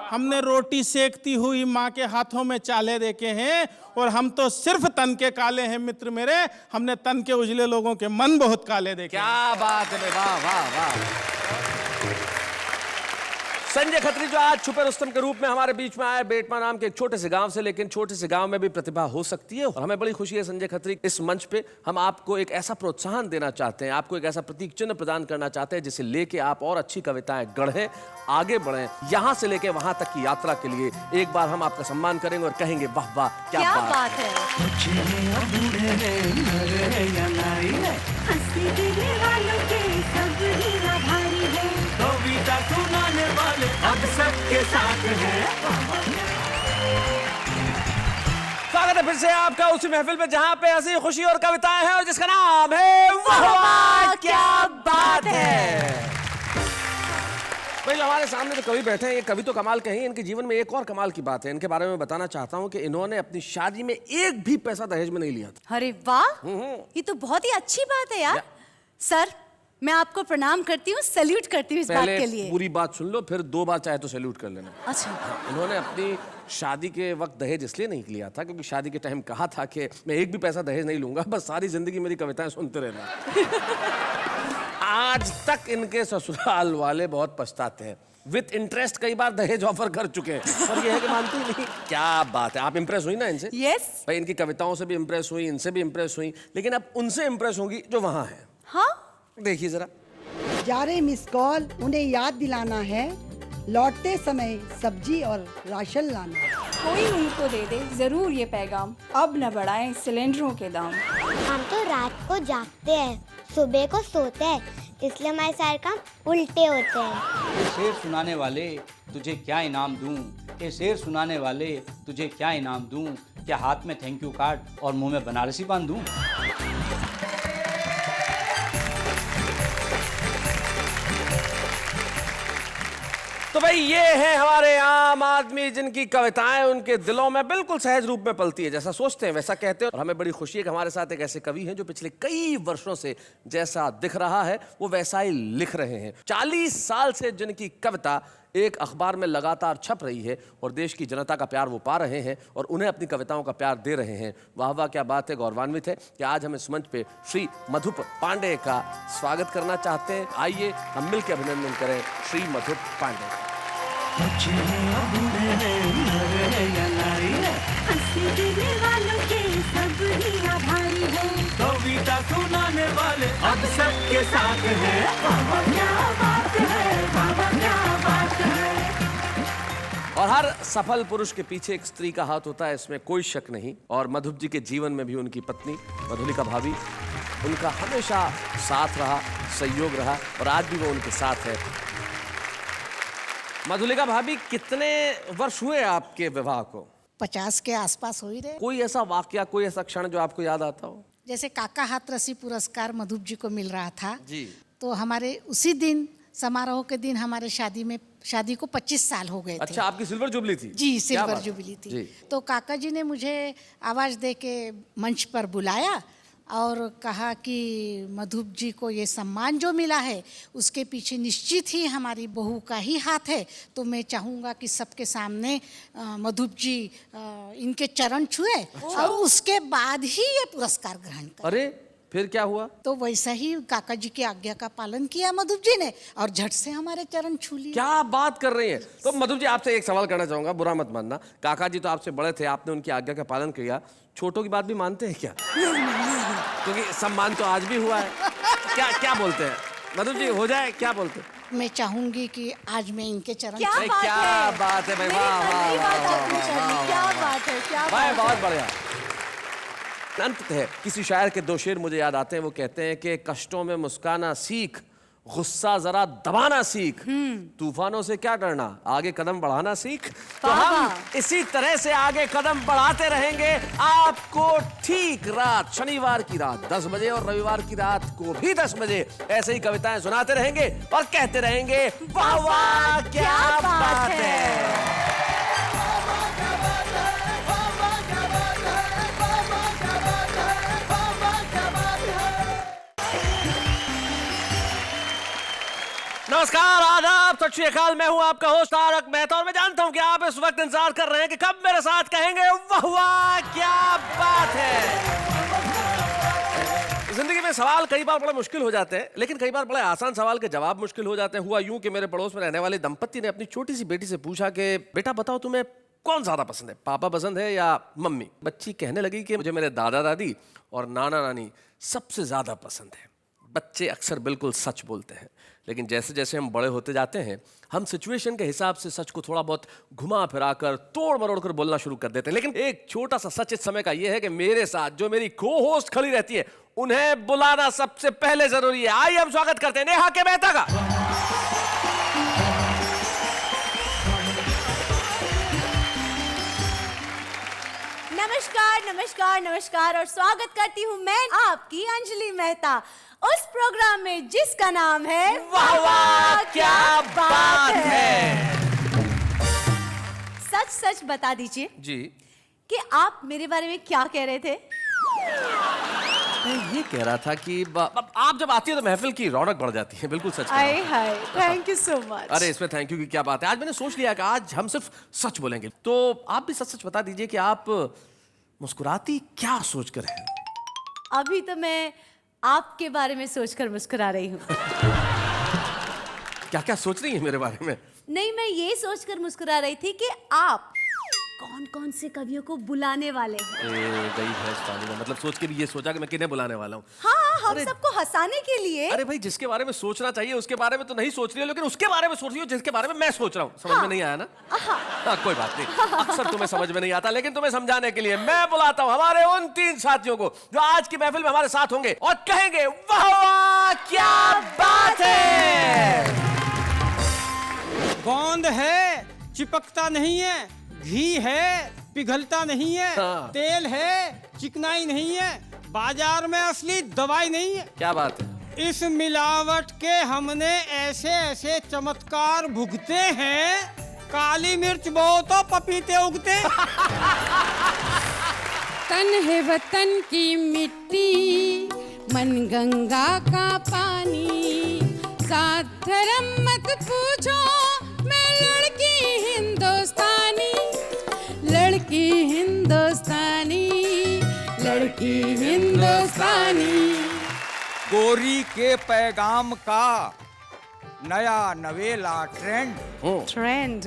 हमने रोटी सेकती हुई माँ के हाथों में चाले देखे हैं, और हम तो सिर्फ तन के काले हैं मित्र मेरे, हमने तन के उजले लोगों के मन बहुत काले देखे। क्या बात है, वाह वाह वाह। संजय खत्री जो आज छुपे रुस्तम के रूप में हमारे बीच में आए, बेटमा नाम के एक छोटे से गांव से, लेकिन छोटे से गांव में भी प्रतिभा हो सकती है। और हमें बड़ी खुशी है संजय खत्री, इस मंच पे हम आपको एक ऐसा प्रोत्साहन देना चाहते हैं, आपको एक ऐसा प्रतीक चिन्ह प्रदान करना चाहते हैं जिसे लेके आप और अच्छी कविताएं गढ़ें, आगे बढ़ें, यहां से लेके वहां तक की यात्रा के लिए एक बार हम आपका सम्मान करेंगे और कहेंगे वाह वाह क्या बात है। स्वागत है फिर से आपका उसी महफिल में जहां पे हंसी खुशी और कविताएं हैं और जिसका नाम है वाह वाह क्या बात है। भाई जो हमारे सामने जो कवि बैठे हैं, ये कवि तो कमाल के हैं, इनके जीवन में एक और कमाल की बात है। इनके बारे में बताना चाहता हूं कि इन्होंने अपनी शादी में एक भी पैसा दहेज में नहीं लिया था। अरे वाह, ये तो बहुत ही अच्छी बात है यार। सर मैं आपको प्रणाम करती हूँ, सैल्यूट करती हूँ इस बात के लिए। पूरी बात सुन लो, फिर 2 बार चाहे तो सैल्यूट कर लेना। अच्छा। इन्होंने अपनी शादी के वक्त दहेज इसलिए नहीं लिया था क्योंकि शादी के टाइम कहा था कि मैं एक भी पैसा दहेज नहीं लूंगा, बस सारी जिंदगी मेरी कविताएं सुनते रहना। आज तक इनके ससुराल वाले बहुत पछताते हैं, विद इंटरेस्ट कई बार दहेज ऑफर कर चुके हैं, और ये है कि मानती नहीं। क्या बात है, आप इंप्रेस हुई ना इनसे? यस भाई इनकी कविताओं से भी इंप्रेस हुई, इनसे भी इंप्रेस हुई, लेकिन अब उनसे इंप्रेस होंगी जो वहां है। हाँ, देखिए जरा। जा रहे मिस कॉल, उन्हें याद दिलाना है, लौटते समय सब्जी और राशन लाना। कोई उनको दे दे जरूर ये पैगाम, अब न बढ़ाएं सिलेंडरों के दाम। हम तो रात को जागते हैं, सुबह को सोते हैं, इसलिए हमारे सारे काम उल्टे होते हैं। ये शेर सुनाने वाले तुझे क्या इनाम दूं, ये शेर सुनाने वाले तुझे क्या इनाम दूं, क्या हाथ में थैंक यू कार्ड और मुंह में बनारसी बांध दूं। तो भाई ये है हमारे आम आदमी जिनकी कविताएं उनके दिलों में बिल्कुल सहज रूप में पलती है, जैसा सोचते हैं वैसा कहते हैं। और हमें बड़ी खुशी है कि हमारे साथ एक ऐसे कवि हैं जो पिछले कई वर्षों से जैसा दिख रहा है वो वैसा ही लिख रहे हैं। 40 साल से जिनकी कविता एक अखबार में लगातार छप रही है और देश की जनता का प्यार वो पा रहे हैं और उन्हें अपनी कविताओं का प्यार दे रहे हैं। वाह वाह क्या बात है, गौरवान्वित है कि आज हम इस मंच पे श्री मधुप पांडे का स्वागत करना चाहते हैं। आइए हम मिलकर अभिनंदन करें श्री मधुप पांडे का। कविता सुनाने वाले अब सबके साथ हैं। बाबा क्या बात है, बाबा क्या बात है। और हर सफल पुरुष के पीछे एक स्त्री का हाथ होता है, इसमें कोई शक नहीं। और मधुप जी के जीवन में भी उनकी पत्नी मधुलिका भाभी उनका हमेशा साथ रहा, सहयोग रहा और आज भी वो उनके साथ है। मधुलिका भाभी, कितने वर्ष हुए आपके विवाह को? 50 के आसपास हो ही रहे। कोई ऐसा वाकया, कोई ऐसा क्षण जो आपको याद आता हो? जैसे काका हाथरसी पुरस्कार मधुप जी को मिल रहा था जी, तो हमारे उसी दिन समारोह के दिन हमारे शादी को 25 साल हो गए थे। अच्छा, आपकी सिल्वर जुबली थी? जी, सिल्वर जुबली थी जी। तो काका जी ने मुझे आवाज दे के मंच पर बुलाया और कहा कि मधुप जी को ये सम्मान जो मिला है उसके पीछे निश्चित ही हमारी बहू का ही हाथ है, तो मैं चाहूँगा कि सबके सामने मधुप जी इनके चरण छुए और उसके बाद ही ये पुरस्कार ग्रहण करें। अरे फिर क्या हुआ? तो वैसा ही काका जी की आज्ञा का पालन किया मधुप जी ने और झट से हमारे चरण छू लिए। क्या बात कर रही हैं? तो मधुप जी, आपसे एक सवाल करना चाहूंगा, बुरा मत मानना। काका जी तो आपसे बड़े थे, आपने उनकी आज्ञा का पालन किया, छोटों की बात भी मानते हैं क्या? क्योंकि सम्मान तो आज भी हुआ है। क्या बोलते हैं मधुप जी, हो जाए? क्या बोलते हैं? मैं चाहूंगी कि आज मैं इनके चरण क्या बात है भाई, वाह वाह, बहुत बढ़िया। अंत है किसी शायर के 2 शेर मुझे याद आते हैं, वो कहते हैं कि कष्टों में मुस्काना सीख गुस्सा जरा दबाना सीख, तूफानों से क्या डरना, आगे कदम बढ़ाना सीख। तो हम इसी तरह से आगे कदम बढ़ाते रहेंगे। आपको ठीक रात, शनिवार की रात 10 बजे और रविवार की रात को भी 10 बजे ऐसे ही कविताएं सुनाते रहेंगे और कहते रहेंगे वाह वाह क्या बात है। नमस्कार, आदाब, सत श्री अकाल। मैं हूं आपका होस्ट तारक मेहता और मैं जानता हूं कि आप इस वक्त इंतजार कर रहे हैं कि कब मेरे साथ कहेंगे वाह वाह क्या बात है। जिंदगी में सवाल कई बार बड़े मुश्किल हो जाते हैं, लेकिन कई बार बड़े आसान सवाल के जवाब मुश्किल हो जाते हैं। हुआ यूं कि मेरे पड़ोस में रहने वाले दंपत्ति ने अपनी छोटी सी बेटी से पूछा कि बेटा बताओ तुम्हें कौन ज्यादा पसंद है, पापा पसंद है या मम्मी। बच्ची कहने लगी कि मुझे मेरे दादा दादी और नाना नानी सबसे ज्यादा पसंद है। बच्चे अक्सर बिल्कुल सच बोलते हैं, लेकिन जैसे जैसे हम बड़े होते जाते हैं हम सिचुएशन के हिसाब से सच को थोड़ा बहुत घुमा फिरा कर तोड़ मरोड़ कर बोलना शुरू कर देते हैं। लेकिन एक छोटा सा सच इस समय का यह है कि मेरे साथ जो मेरी को होस्ट खड़ी रहती है उन्हें बुलाना सबसे पहले जरूरी है। आइए हम स्वागत करते हैं नेहा के मेहता का। नमस्कार नमस्कार नमस्कार और स्वागत करती हूँ मैं आपकी अंजलि मेहता उस प्रोग्राम में जिसका नाम है वाह वाह क्या बात है। सच सच बता दीजिए जी कि आप मेरे बारे में क्या कह रहे थे। मैं ये कह रहा था कि आप जब आती है तो महफिल की रौनक बढ़ जाती है। बिल्कुल सच। हाय हाय, थैंक यू सो मच। अरे इसमें थैंक यू की क्या बात है। आज मैंने सोच लिया कि आज हम सिर्फ सच बोलेंगे, तो आप भी सच सच बता दीजिए कि आप मुस्कुराती क्या सोचकर हैं। अभी तो मैं आपके बारे में सोचकर मुस्कुरा रही हूँ। क्या क्या सोच रही है मेरे बारे में? नहीं, मैं ये सोचकर मुस्कुरा रही थी कि आप कौन कौन से कवियों को बुलाने वाले हैं। गई भैंस पानी में, मतलब सोच के भी ये सोचा कि मैं किन्हें बुलाने वाला हूँ। हाँ, हम सबको हंसाने के लिए। अरे भाई, जिसके बारे में सोचना चाहिए उसके बारे में तो नहीं सोच रही हो, लेकिन उसके बारे में सोच रही हो जिसके बारे में मैं सोच रहा हूँ। समझ में नहीं आया ना? कोई बात नहीं, अक्सर तुम्हें समझ में नहीं आता, लेकिन तुम्हें समझाने के लिए मैं बुलाता हूँ हमारे उन 3 साथियों को जो आज की महफिल में हमारे साथ होंगे और कहेंगे वाह वाह क्या बात है। गोंद है, चिपकता नहीं है, घी है, पिघलता नहीं है, तेल है, चिकनाई नहीं है, बाजार में असली दवाई नहीं है। क्या बात है। इस मिलावट के हमने ऐसे ऐसे चमत्कार भुगते हैं, काली मिर्च बो तो पपीते उगते। तन है वतन की मिट्टी, मन गंगा का पानी, साथ धर्म मत पूछो, मैं लड़की हिंदुस्तानी, लड़की हिंदुस्तानी, लड़की हिंदुस्तानी। गोरी के पैगाम का नया नवेला ट्रेंड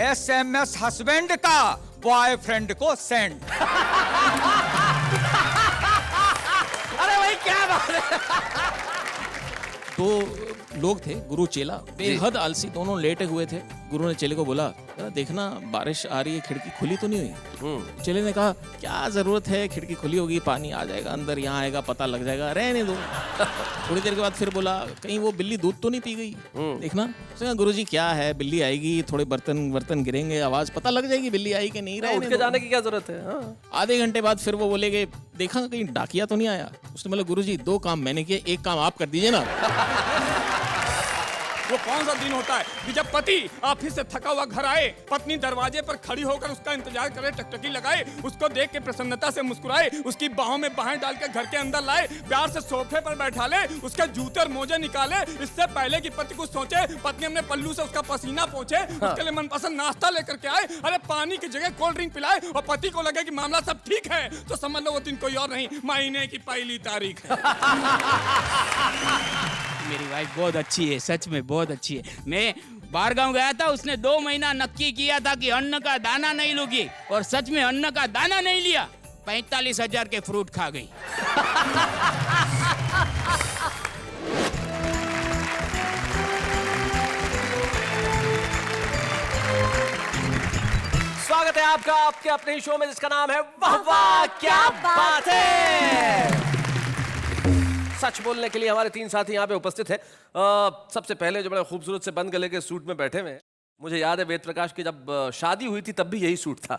SMS हस्बैंड का बॉयफ्रेंड को सेंड। अरे भाई क्या बात है। 2 लोग थे, गुरु चेला, बेहद आलसी, दोनों लेटे हुए थे। गुरु ने चेले को बोला देखना बारिश आ रही है, खिड़की खुली तो नहीं हुई। चेले ने कहा क्या जरूरत है, खिड़की खुली होगी, पानी आ जाएगा अंदर, यहाँ आएगा पता लग जाएगा, रहने दो। थोड़ी देर के बाद फिर बोला कहीं वो बिल्ली दूध तो नहीं पी गई, देखना। उसने कहा गुरुजी क्या है, बिल्ली आएगी, थोड़े बर्तन गिरेंगे, आवाज पता लग जाएगी बिल्ली आई कि नहीं, उठ के जाने की क्या जरूरत है। आधे घंटे बाद फिर वो बोले देखा कहीं डाकिया तो नहीं आया। उसने बोला गुरुजी 2 काम मैंने किए, 1 काम आप कर दीजिए ना। वो कौन सा दिन होता है कि जब पति ऑफिस से थका हुआ घर आए, पत्नी दरवाजे पर खड़ी होकर उसका इंतजार करे, टकटकी लगाए, उसको देख के प्रसन्नता से मुस्कुराए, उसकी बाहों में बाहें डाल के घर के अंदर लाए, प्यार से सोफे पर बैठा ले, उसके जूते और मोजे निकाले, इससे पहले कि पति कुछ सोचे, पत्नी अपने पल्लू से उसका पसीना पोंछे, उसके लिए मनपसंद नाश्ता लेकर के आए, अरे पानी की जगह कोल्ड ड्रिंक पिलाए, और पति को लगे कि मामला सब ठीक है तो समझ लो वो दिन कोई और नहीं, महीने की पहली तारीख है। मेरी वाइफ बहुत अच्छी है, सच में बहुत अच्छी है। मैं बाहर गांव गया था, उसने 2 महीना नक्की किया था कि अन्न का दाना नहीं लूंगी, और सच में अन्न का दाना नहीं लिया, 45,000 के फ्रूट खा गई। स्वागत है आपका आपके अपने शो में जिसका नाम है वाह वाह क्या बात है। सच बोलने के लिए हमारे 3 साथी यहाँ पे उपस्थित हैं। सबसे पहले जो बड़े खूबसूरत से बंद गले के सूट में बैठे हुए हैं, मुझे याद है वेद प्रकाश की जब शादी हुई थी तब भी यही सूट था।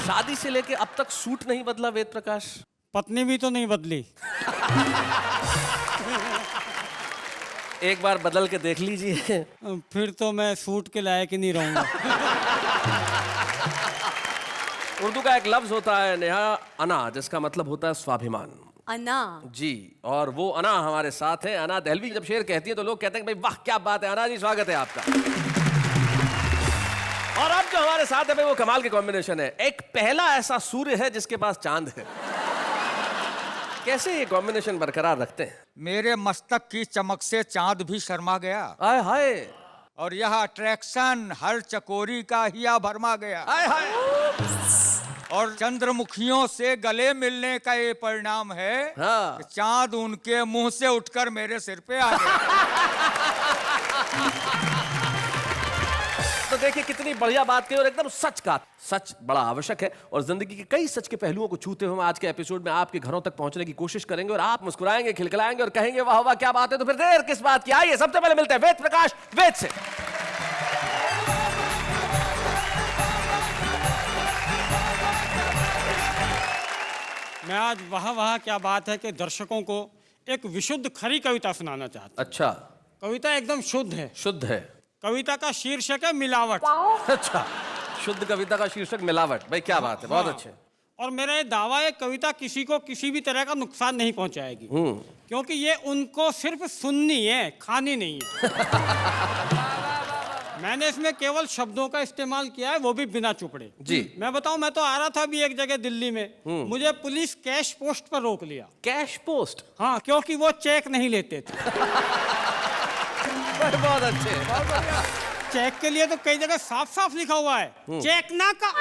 शादी से लेके अब तक सूट नहीं बदला वेद प्रकाश? पत्नी भी तो नहीं बदली। एक बार बदल के देख लीजिए। फिर तो मैं सूट के लायक ही नहीं रहूंगा। उर्दू का एक लफ्ज होता है नेहा, अना, जिसका मतलब होता है स्वाभिमान। अना जी, और वो अना हमारे साथ है। अना दहलवी जब शेर कहती है तो लोग कहते हैं कि भाई वाह क्या बात है। अना जी स्वागत है आपका। और अब जो हमारे साथ है भाई वो कमाल के कॉम्बिनेशन है। एक पहला ऐसा सूर्य है जिसके पास चांद है। कैसे ये कॉम्बिनेशन बरकरार रखते हैं? मेरे मस्तक की चमक से चांद भी शर्मा गया। हाय हाय। और यह अट्रैक्शन हर चकोरी का हिया भरमा गया। हाय हाय। और चंद्रमुखियों से गले मिलने का ये परिणाम है कि चांद उनके मुंह से उठकर मेरे सिर पे आ गया। तो देखिए कितनी बढ़िया बात कही और एकदम सच का। सच बड़ा आवश्यक है और जिंदगी के कई सच के पहलुओं को छूते हुए हम आज के एपिसोड में आपके घरों तक पहुंचने की कोशिश करेंगे और आप मुस्कुराएंगे, खिलखिलाएंगे और कहेंगे वाह वाह क्या बात है। तो फिर देर किस बात की, आइए सबसे पहले मिलते हैं वेद प्रकाश वेद से। मैं आज वाह क्या बात है कि दर्शकों को एक विशुद्ध खरी कविता सुनाना चाहता हूं। अच्छा। कविता एकदम शुद्ध है। शुद्ध है। कविता का शीर्षक है मिलावट। अच्छा, शुद्ध कविता का शीर्षक मिलावट। भाई क्या बात है, बहुत अच्छे। और मेरा ये दावा है कविता किसी को किसी भी तरह का नुकसान नहीं पहुंचाएगी, क्योंकि ये उनको सिर्फ सुननी है, खानी नहीं है। मैंने इसमें केवल शब्दों का इस्तेमाल किया है, वो भी बिना चुपड़े। जी। मैं बताऊं, मैं तो आ रहा था अभी एक जगह दिल्ली में, मुझे पुलिस कैश पोस्ट पर रोक लिया। Cash post? हाँ, क्योंकि वो चेक नहीं लेते थे। बहुत अच्छे। चेक के लिए तो कई जगह साफ साफ लिखा हुआ है, चेक ना का।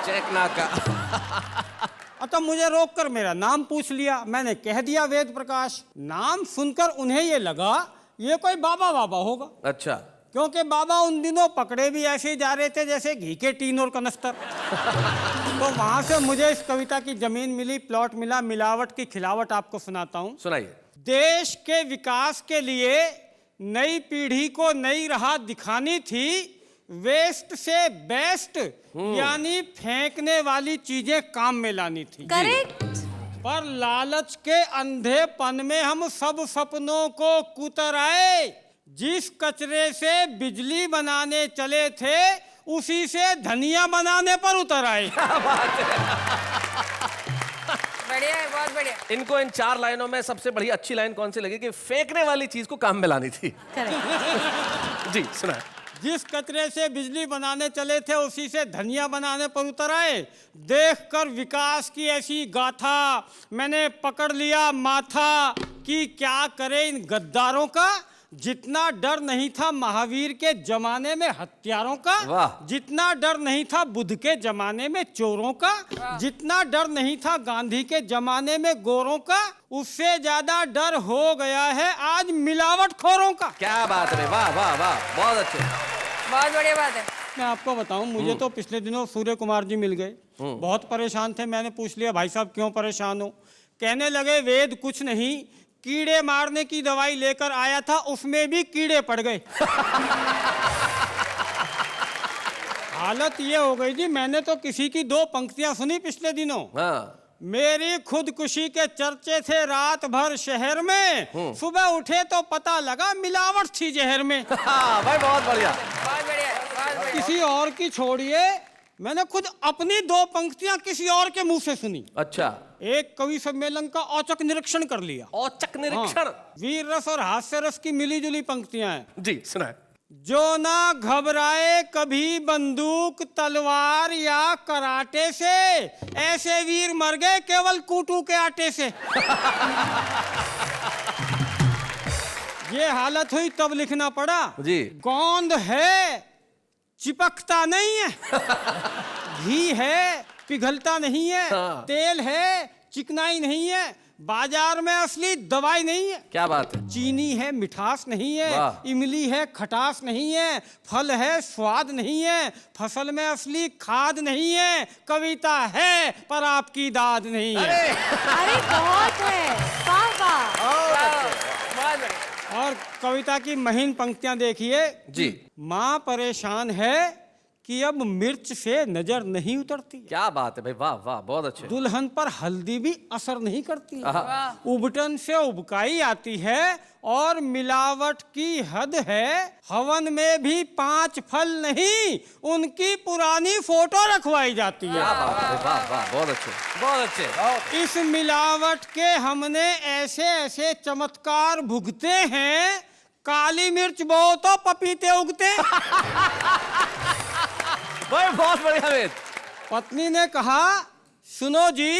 चेक ना का। तो मुझे रोककर मेरा नाम पूछ लिया। मैंने कह दिया वेद प्रकाश। नाम सुनकर उन्हें ये लगा ये कोई बाबा बाबा होगा। अच्छा। क्योंकि बाबा उन दिनों पकड़े भी ऐसे ही जा रहे थे जैसे घी के टीन और कनस्तर। तो वहां से मुझे इस कविता की जमीन मिली, प्लॉट मिला। मिलावट की खिलावट आपको सुनाता हूं। सुनाइए। देश के विकास के लिए नई पीढ़ी को नई राह दिखानी थी। वेस्ट से बेस्ट यानी फेंकने वाली चीजें काम में लानी थी। करेक्ट। पर लालच के अंधेपन में हम सब सपनों को कुतराए। जिस कचरे से बिजली बनाने चले थे उसी से धनिया बनाने पर उतर आए। बढ़िया है, बहुत बढ़िया। इनको इन 4 लाइनों में सबसे बढ़िया अच्छी लाइन कौन सी लगी कि फेंकने वाली चीज को काम में लानी थी? जी सुना। जिस कचरे से बिजली बनाने चले थे उसी से धनिया बनाने पर उतर आए। देखकर विकास की ऐसी गाथा मैंने पकड़ लिया माथा कि क्या करे इन गद्दारों का। जितना डर नहीं था महावीर के जमाने में हत्यारों का, जितना डर नहीं था बुद्ध के जमाने में चोरों का, जितना डर नहीं था गांधी के जमाने में गोरों का, उससे ज्यादा डर हो गया है आज मिलावटखोरों का। क्या बात है, वाह वाह वाह, बहुत अच्छे, बहुत बढ़िया बात है। मैं आपको बताऊं, मुझे तो पिछले दिनों सूर्य कुमार जी मिल गए, बहुत परेशान थे। मैंने पूछ लिया भाई साहब क्यों परेशान हो? कहने लगे वेद कुछ नहीं, कीड़े मारने की दवाई लेकर आया था उसमें भी कीड़े पड़ गए। हालत ये हो गई जी, मैंने तो किसी की 2 पंक्तियां सुनी पिछले दिनों। मेरी खुदकुशी के चर्चे थे रात भर शहर में, सुबह उठे तो पता लगा मिलावट थी जहर में। भाई बहुत बढ़िया, बहुत बढ़िया। किसी और की छोड़िए, मैंने खुद अपनी 2 पंक्तियां किसी और के मुंह से सुनी। अच्छा। एक कवि सम्मेलन का औचक निरीक्षण कर लिया। औचक निरीक्षण? वीर रस और हास्य रस की मिली जुली पंक्तियां हैं। जी सुनाए। जो ना घबराए कभी बंदूक तलवार या कराटे से, ऐसे वीर मर गए केवल कूटू के आटे से। ये हालत हुई तब लिखना पड़ा जी। गोंद है चिपकता नहीं है, घी है पिघलता नहीं है, तेल है चिकनाई नहीं है, बाजार में असली दवाई नहीं है। क्या बात है? चीनी है मिठास नहीं है, वाह। इमली है खटास नहीं है, फल है स्वाद नहीं है, फसल में असली खाद नहीं है, कविता है पर आपकी दाद नहीं है। अरे बहुत है, वाह वाह। बहुत बढ़िया। और कविता की महीन पंक्तियां देखिए जी। माँ परेशान है कि अब मिर्च से नजर नहीं उतरती। क्या बात है भाई, वाह वाह, बहुत अच्छे। दुल्हन पर हल्दी भी असर नहीं करती। उबटन से उबकाई आती है और मिलावट की हद है। हवन में भी 5 फल नहीं, उनकी पुरानी फोटो रखवाई जाती है। क्या बात है, वाह वाह, बहुत अच्छे, बहुत अच्छे। इस मिलावट के हमने ऐसे ऐसे चमत्कार भुगते हैं, काली मिर्च बो तो पपीते उगते। भाई बहुत बढ़िया वेद। पत्नी ने कहा सुनो जी,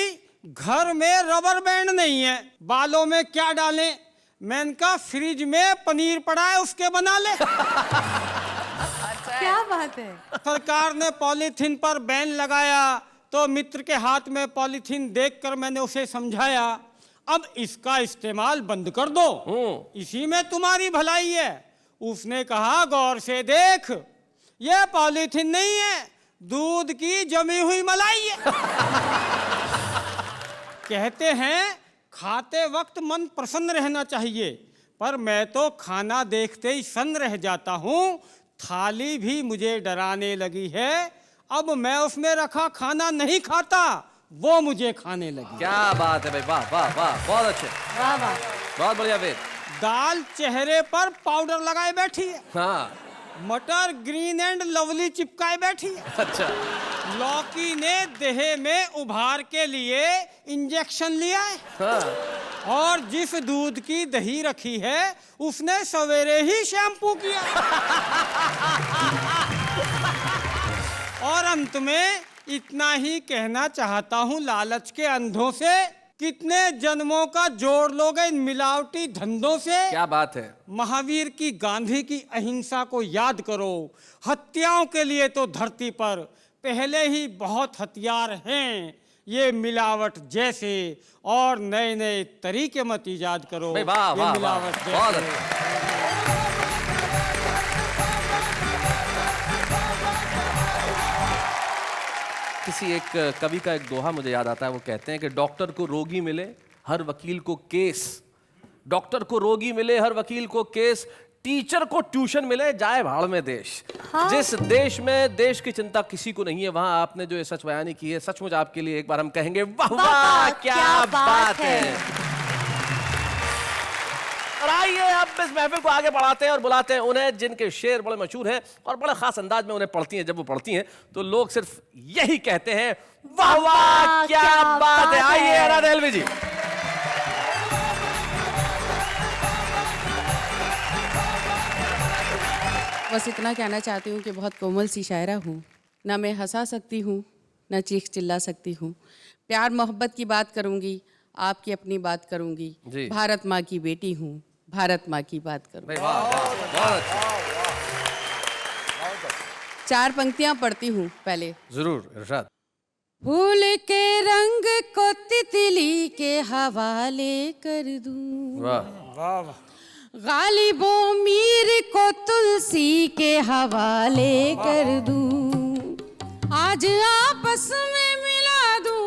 घर में रबर बैंड नहीं है, बालों में क्या डालें? मैंने कहा फ्रिज में पनीर पड़ा है, उसके बना ले। क्या बात है? सरकार ने पॉलीथीन पर बैन लगाया तो मित्र के हाथ में पॉलीथीन देखकर मैंने उसे समझाया, अब इसका इस्तेमाल बंद कर दो, इसी में तुम्हारी भलाई है। उसने कहा गौर से देख, ये पॉलीथीन नहीं है, दूध की जमी हुई मलाई है। कहते हैं खाते वक्त मन प्रसन्न रहना चाहिए, पर मैं तो खाना देखते ही सन्न रह जाता हूँ। थाली भी मुझे डराने लगी है, अब मैं उसमें रखा खाना नहीं खाता, वो मुझे खाने लगी। क्या बात है भाई, वाह वाह वाह, बहुत अच्छे, वाह वाह, बहुत बढ़िया वेद। दाल चेहरे पर पाउडर लगाए बैठी है। हाँ। मटर ग्रीन एंड लवली चिपकाए बैठी है। अच्छा। लौकी ने देह में उभार के लिए इंजेक्शन लिया है। हाँ। और जिस दूध की दही रखी है उसने सवेरे ही शैम्पू किया। और अंत में इतना ही कहना चाहता हूँ लालच के अंधों से, कितने जन्मों का जोड़ लोगे इन मिलावटी धंधों से। क्या बात है। महावीर की गांधी की अहिंसा को याद करो, हत्याओं के लिए तो धरती पर पहले ही बहुत हथियार हैं, ये मिलावट जैसे और नए नए तरीके मत इजाद करो। वाह वाह वाह, मिलावट बहुत जैसे। अच्छा। किसी एक कवि का एक दोहा मुझे याद आता है, वो कहते हैं कि डॉक्टर को रोगी मिले हर वकील को केस, डॉक्टर को रोगी मिले हर वकील को केस, टीचर को ट्यूशन मिले जाए भाड़ में देश। हाँ? जिस देश में देश की चिंता किसी को नहीं है, वहां आपने जो ये सच बयानी की है, सचमुच आपके लिए एक बार हम कहेंगे वाह वाह, क्या बात है। और आइए अब इस महफिल को आगे बढ़ाते हैं और बुलाते हैं उन्हें जिनके शेर बड़े मशहूर हैं और बड़े खास अंदाज में उन्हें पढ़ती हैं। जब वो पढ़ती हैं तो लोग सिर्फ यही कहते हैं वाह वाह, क्या बात है। आइए राधा एलवी जी। बस इतना कहना चाहती हूँ कि बहुत कोमल सी शायरा हूँ, ना मैं हंसा सकती हूँ ना चीख चिल्ला सकती हूँ। प्यार मोहब्बत की बात करूँगी, आपकी अपनी बात करूँगी। भारत माँ की बेटी हूँ, भारत माँ की बात करूँगी। 4 पंक्तियाँ पढ़ती हूँ पहले। जरूर इरशाद। फूल के रंग को तितली के हवाले कर दूँ, वाह वाह। गालिबो मीर को तुलसी के हवाले कर दूँ, आज आपस में मिला दूँ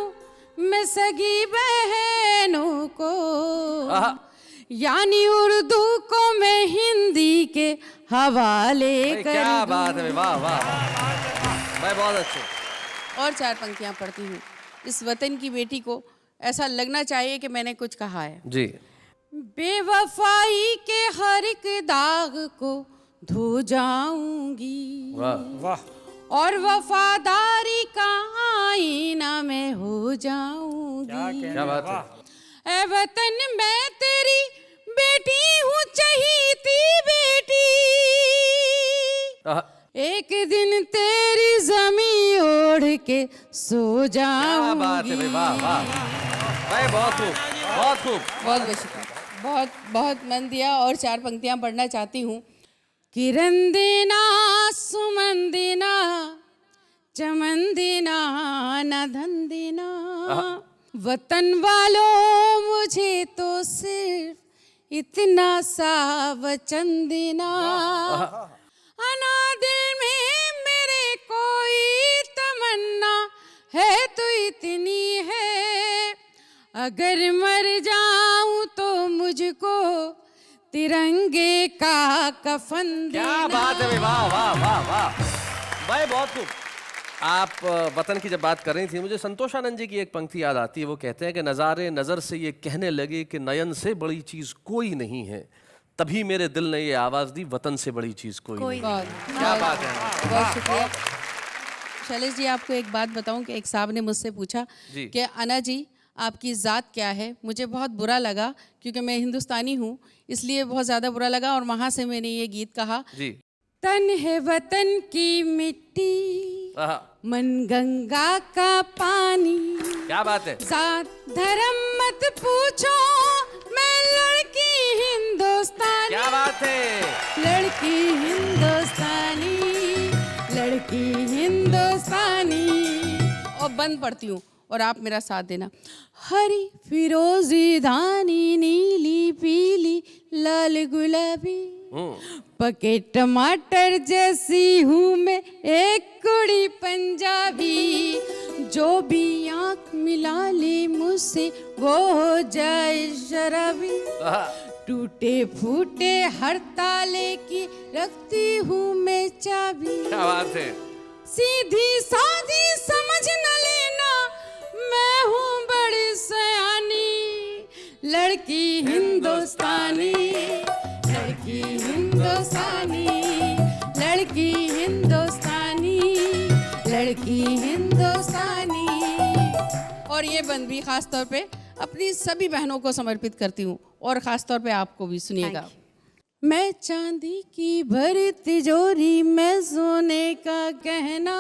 मैं सगी बहनों को, यानी उर्दू को मैं हिंदी के हवाले कर दूँ। क्या बात है, वाह वाह, मैं बहुत अच्छे। और 4 पंक्तियाँ पढ़ती हूँ। इस वतन की बेटी को ऐसा लगना चाहिए कि मैंने कुछ कहा है जी। बेवफाई के हर एक दाग को धो जाऊंगी, वाह वाह, और वफादारी का आईना मैं हो जाऊंगी। क्या बात है। ऐ वतन मैं तेरी बेटी हूँ, चहीती बेटी, एक दिन तेरी जमीन ओढ़ के सो जाऊंगी। क्या बात है भाई, वाह वाह भाई, बहुत खूब, बहुत खूब। बहुत बहुत शुक्रिया, बहुत बहुत मन दिया। और 4 पंक्तियां पढ़ना चाहती हूँ। किरण देना सुमन देना चमन देना न धन देना, वतन वालों मुझे तो सिर्फ इतना सा वचन देना, अना दिल में मेरे कोई तमन्ना है तो इतनी है, अगर मर जाऊं तो मुझको तिरंगे का कफन देना। क्या बात है, वाह वाह वाह वाह भाई, बहुत खूब। आप वतन की जब बात कर रही थी, मुझे संतोष आनंद जी की एक पंक्ति याद आती है। वो कहते हैं कि नज़ारे नज़र से ये कहने लगे कि नयन से बड़ी चीज़ कोई नहीं है, तभी मेरे दिल ने ये आवाज़ दी, वतन से बड़ी चीज़ कोई नहीं। क्या बात है, बहुत शुक्रिया। शैलेश जी, आपको एक बात बताऊं कि एक साहब ने मुझसे पूछा कि अना जी आपकी ज़ात क्या है। मुझे बहुत बुरा लगा क्योंकि मैं हिंदुस्तानी हूँ, इसलिए बहुत ज़्यादा बुरा लगा और वहाँ से मैंने ये गीत कहा जी। तन है वतन की मिट्टी, मन गंगा का पानी। क्या बात है, जात धर्म मत पूछो, मैं लड़की हिंदुस्तानी। क्या बात है, लड़की हिंदुस्तानी, लड़की हिंदुस्तानी। और बंद पढ़ती हूँ और आप मेरा साथ देना। हरी फिरोजी धानी नीली पीली लाल गुलाबी, पके टमाटर जैसी हूँ मैं एक कुड़ी पंजाबी, जो भी आँख मिला ले मुझसे वो हो जाए शराबी, टूटे फूटे हर ताले की रखती हूँ मैं चाबी। क्या बात है, सीधी साधी समझ न लेना, मैं हूँ बड़ी सयानी, लड़की हिंदुस्तानी, लड़की हिंदुस्तानी, लड़की हिंदुस्तानी, लड़की हिंदुस्तानी। और ये बंद भी खास तौर पे अपनी सभी बहनों को समर्पित करती हूँ और खास तौर पे आपको भी। सुनिएगा। मैं चांदी की भरी तिजोरी में सोने का गहना,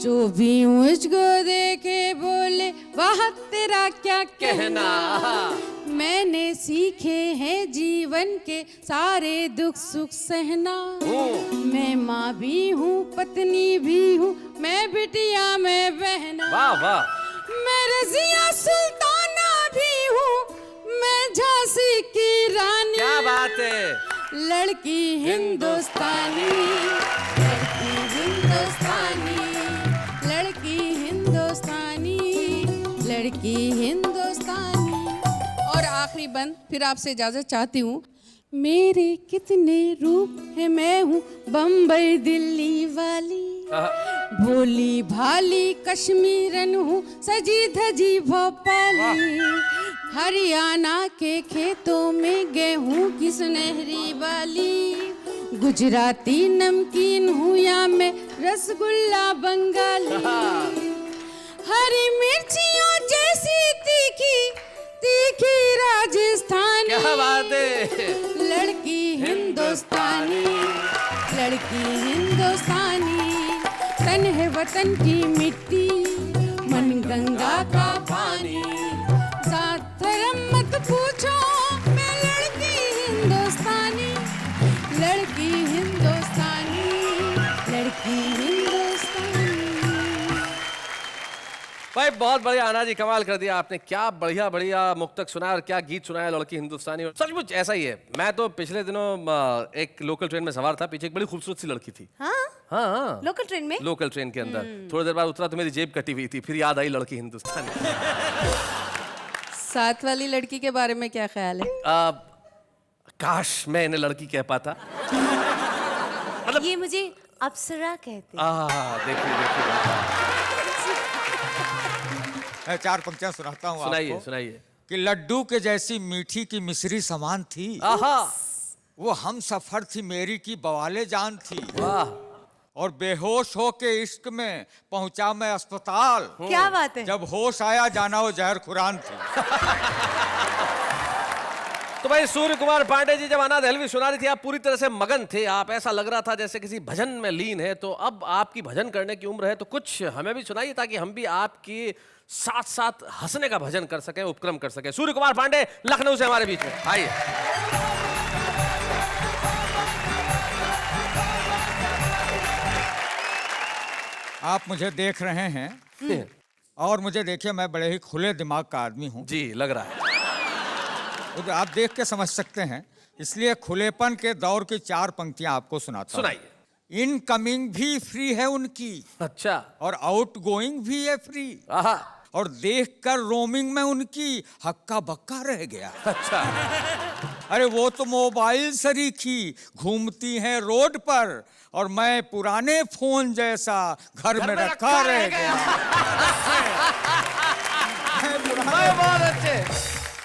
जो भी मुझको देखे बोले वाह तेरा क्या कहना। मैंने सीखे हैं जीवन के सारे दुख सुख सहना, मैं माँ भी हूँ पत्नी भी हूँ, मैं बिटिया मैं बहना। वाह वाह। मैं रजिया सुल्ताना भी हूँ, मैं झांसी की रानी। क्या बात है, लड़की हिंदुस्तानी, लड़की हिंदुस्तानी, लड़की हिंदुस्तानी, लड़की हिंदुस्तानी। और आखिरी बंद फिर आपसे इजाजत चाहती हूँ। मेरे कितने रूप है, मैं हूँ बम्बई दिल्ली वाली, भोली भाली कश्मीरन हूँ, सजी धजी भोपाली, हरियाणा के खेतों में गेहूं की सुनहरी वाली, गुजराती नमकीन हूँ या मैं रसगुल्ला बंगाली, हरी मिर्चियों जैसी तीखी तीखी राजस्थानी। क्या बात है, लड़की हिंदुस्तानी, लड़की हिंदुस्तानी, तन है वतन की मिट्टी, मन गंगा का पानी, साथ धर्म मत पूछो, मैं लड़की हिंदुस्तानी, लड़की हिंदुस्तानी, लड़की हिंदुस्तानी। भाई बहुत बढ़िया आना जी, कमाल कर दिया आपने। क्या बढ़िया बढ़िया मुक्तक सुनाया और क्या गीत सुनाया लड़की हिंदुस्तानी। और सचमुच ऐसा ही है। मैं तो पिछले दिनों एक लोकल ट्रेन में सवार था, पीछे एक बड़ी खूबसूरत सी लड़की थी। हाँ? हाँ लोकल ट्रेन में? लोकल ट्रेन के अंदर। थोड़ी देर बाद उतरा तो मेरी जेब कटी हुई थी, फिर याद आई लड़की हिंदुस्तानी। साथ वाली लड़की के बारे में क्या ख्याल है? काश मैं इन्हें लड़की कह पाता। मतलब ये मुझे अप्सरा कहते। देखिए देखिए, मैं चार पंक्तियां सुनाता हूँ। सुनाइए सुनाइए। कि लड्डू के जैसी मीठी की मिश्री समान थी, वो हम सफर थी मेरी की बवाले जान थी, और बेहोश हो के इश्क में पहुंचा मैं अस्पताल। क्या बात है। जब होश आया जाना वो जहर खुरान थी। तो भाई सूर्य कुमार पांडे जी जब अनाथ हलवी सुना रही थी, आप पूरी तरह से मगन थे। आप ऐसा लग रहा था जैसे किसी भजन में लीन है। तो अब आपकी भजन करने की उम्र है, तो कुछ हमें भी सुनाइए ताकि हम भी आपके साथ साथ हंसने का भजन कर सकें, उपक्रम कर सकें। सूर्य कुमार पांडे लखनऊ से हमारे बीच में आइए। आप मुझे देख रहे हैं और मुझे देखिए, मैं बड़े ही खुले दिमाग का आदमी हूँ। जी लग रहा है। वो आप देख के समझ सकते हैं, इसलिए खुलेपन के दौर की 4 पंक्तियां आपको सुनाता हूं। सुनाइए। इनकमिंग भी फ्री है उनकी, अच्छा, और आउट गोइंग भी है फ्री, और देखकर रोमिंग में उनकी हक्का बक्का रह गया। अच्छा, अरे वो तो मोबाइल सरीखी घूमती हैं रोड पर, और मैं पुराने फोन जैसा घर में रखा रह गया। बहुत अच्छे।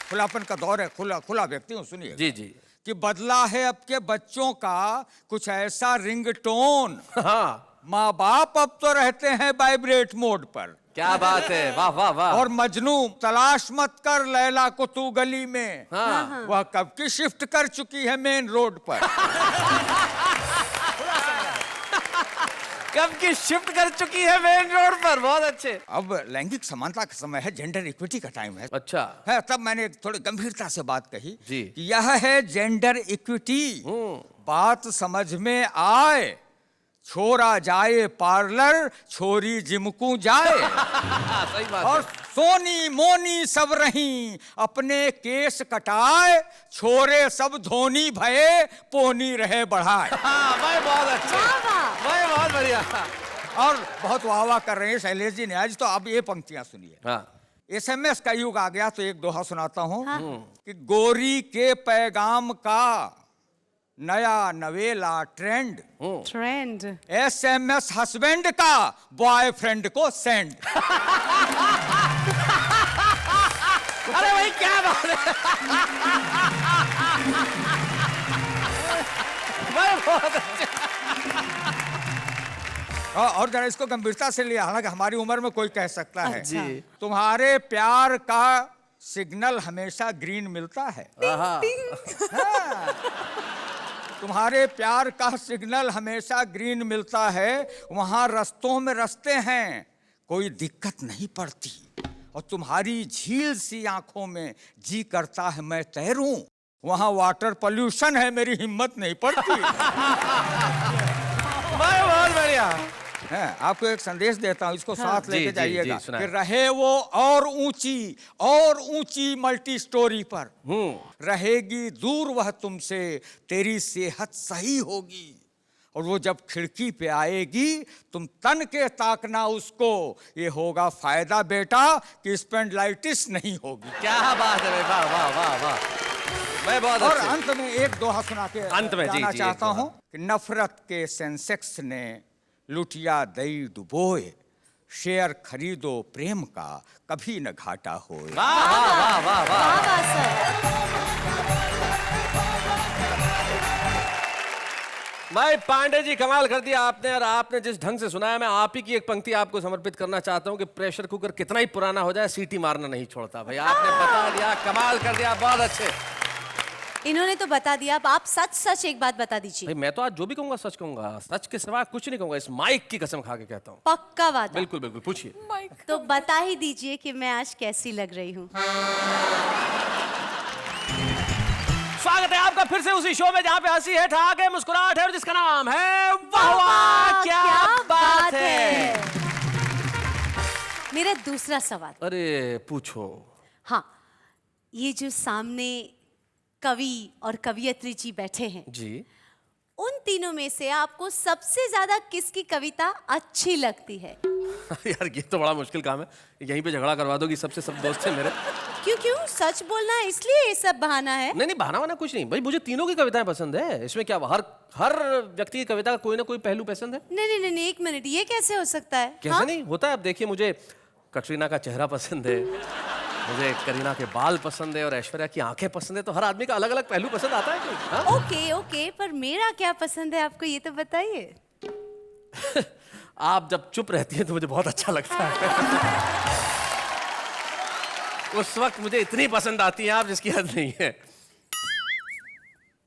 खुलापन का दौर है, खुला व्यक्ति हूँ। सुनिए जी जी। कि बदला है अब के बच्चों का कुछ ऐसा रिंगटोन। हाँ, माँ बाप अब तो रहते हैं वाइब्रेट मोड पर। क्या बात है, वाह वाह वाह। और मजनू तलाश मत कर लैला को तू गली में, हाँ। वह कब की शिफ्ट कर चुकी है मेन रोड पर। कब की शिफ्ट कर चुकी है मेन रोड पर। बहुत अच्छे। अब लैंगिक समानता का समय है, जेंडर इक्विटी का टाइम है। अच्छा है, तब मैंने थोड़ी गंभीरता से बात कही जी। कि यह है जेंडर इक्विटी। बात समझ में आए, छोरा जाए पार्लर, छोरी जिमकू जाए। सही बात और है। सोनी मोनी सब रही अपने केस कटाए, छोरे सब धोनी भये पोनी रहे बढ़ाए। भाई बहुत अच्छे, भाई बहुत बढ़िया। और बहुत वाह वाह कर रहे हैं शैलेश जी ने आज। तो अब ये पंक्तियां सुनिए। हाँ। SMS का युग आ गया, तो एक दोहा सुनाता हूं। कि गोरी के पैगाम का नया नवेला ट्रेंड, SMS हस्बैंड का बॉयफ्रेंड को सेंड। अरे भाई क्या बात है। भाई बहुत अच्छे। और जरा इसको गंभीरता से लिया, हालांकि हमारी उम्र में कोई कह सकता है जी। तुम्हारे प्यार का सिग्नल हमेशा ग्रीन मिलता है। हाँ। तुम्हारे प्यार का सिग्नल हमेशा ग्रीन मिलता है, वहां रस्तों में रस्ते हैं, कोई दिक्कत नहीं पड़ती, और तुम्हारी झील सी आंखों में जी करता है मैं तैरूं, वहां वाटर पोल्यूशन है मेरी हिम्मत नहीं पड़ती। बहुत बढ़िया है। आपको एक संदेश देता हूं, इसको साथ लेके जाइएगा जी, कि रहे वो और ऊंची मल्टी स्टोरी पर, रहेगी दूर वह तुमसे, तेरी सेहत सही होगी, और वो जब खिड़की पे आएगी तुम तन के ताकना उसको, ये होगा फायदा बेटा कि स्पेंडलाइटिस नहीं होगी। क्या बात है, वाह वाह वाह वाह। मैं बहुत और अच्छे। अंत में एक दोहा सुना के अंत में जाना जी, चाहता हूं कि नफरत के सेंसेक्स ने लुटिया दई डुबोए, शेयर खरीदो प्रेम का कभी न घाटा होए। वाह वाह वाह वाह। भाई पांडे जी कमाल कर दिया आपने, और आपने जिस ढंग से सुनाया, मैं आप ही की एक पंक्ति आपको समर्पित करना चाहता हूं कि प्रेशर कुकर कितना ही पुराना हो जाए सीटी मारना नहीं छोड़ता। भाई आपने बता दिया, कमाल कर दिया, बहुत अच्छे। इन्होंने तो बता दिया, अब आप सच सच एक बात बता दीजिए। भाई मैं तो आज जो भी कहूंगा सच कहूंगा, सच के सिवा कुछ नहीं कहूंगा, इस माइक की कसम खा के कहता हूँ। पक्का वादा? बिल्कुल बिल्कुल, पूछिए। तो बता ही दीजिए कि मैं आज कैसी लग रही हूँ। स्वागत है आपका फिर से उसी शो में जहाँ पे हंसी है, ठहाके है, मुस्कुराहट है, और जिसका नाम है वाह वाह क्या बात है। मेरा दूसरा सवाल। अरे पूछो। हाँ, ये जो सामने कवि और कवियत्री जी बैठे हैं जी, उन तीनों में से आपको सबसे ज्यादा किसकी कविता अच्छी लगती है? यार ये तो बड़ा मुश्किल काम है, यहीं पे झगड़ा करवा दोगी, सबसे सब दोस्त हैं मेरे। क्यों सच बोलना है इसलिए ये सब बहाना है? नहीं बहाना वाना कुछ नहीं भाई, मुझे तीनों की कविताएं पसंद है, इसमें क्या, हर व्यक्ति की कविता का कोई ना कोई पहलू पसंद है। नहीं एक मिनट, ये कैसे हो सकता है? कैसे हाँ? नहीं होता है। अब देखिए, मुझे कटरीना का चेहरा पसंद है, मुझे करीना के बाल पसंद है, और ऐश्वर्या की आंखें पसंद है, तो हर आदमी का अलग अलग पहलू पसंद आता है कोई। हाँ? ओके, पर मेरा क्या पसंद है आपको, ये तो बताइए। आप जब चुप रहती हैं तो मुझे बहुत अच्छा लगता है। उस वक्त मुझे इतनी पसंद आती है आप, जिसकी हद नहीं है।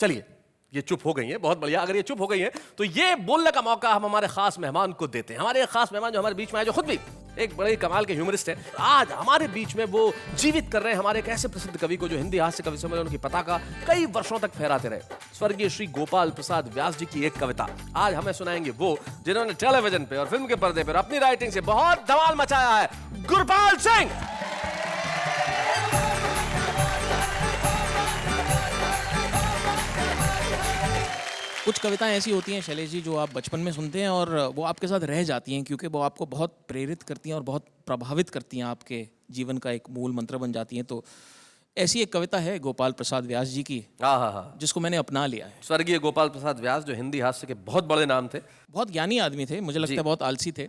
चलिए, ये चुप हो गई है, बहुत बढ़िया। अगर ये चुप हो गई है तो ये बोलने का मौका हम हमारे खास मेहमान को देते हैं। हमारे खास मेहमान जो हमारे बीच में आए, जो खुद भी एक बड़े कमाल के ह्यूमरिस्ट हैं, आज हमारे बीच में वो जीवित कर रहे हैं हमारे एक ऐसे प्रसिद्ध कवि को जो हिंदी हास्य कवि समय उनकी पताका कई वर्षों तक फहराते रहे, स्वर्गीय श्री गोपाल प्रसाद व्यास जी की एक कविता आज हमें सुनाएंगे वो, जिन्होंने टेलीविजन पे और फिल्म के पर्दे पर अपनी राइटिंग से बहुत धमाल मचाया है, गुरपाल सिंह। कुछ कविताएं ऐसी होती हैं शैलेश जी जो आप बचपन में सुनते हैं और वो आपके साथ रह जाती हैं, क्योंकि वो आपको बहुत प्रेरित करती हैं और बहुत प्रभावित करती हैं, आपके जीवन का एक मूल मंत्र बन जाती हैं। तो ऐसी एक कविता है गोपाल प्रसाद व्यास जी की, जिसको मैंने अपना लिया है। स्वर्गीय गोपाल प्रसाद व्यास, जो हिंदी हास्य के बहुत बड़े नाम थे, बहुत ज्ञानी आदमी थे, मुझे लगता है बहुत आलसी थे।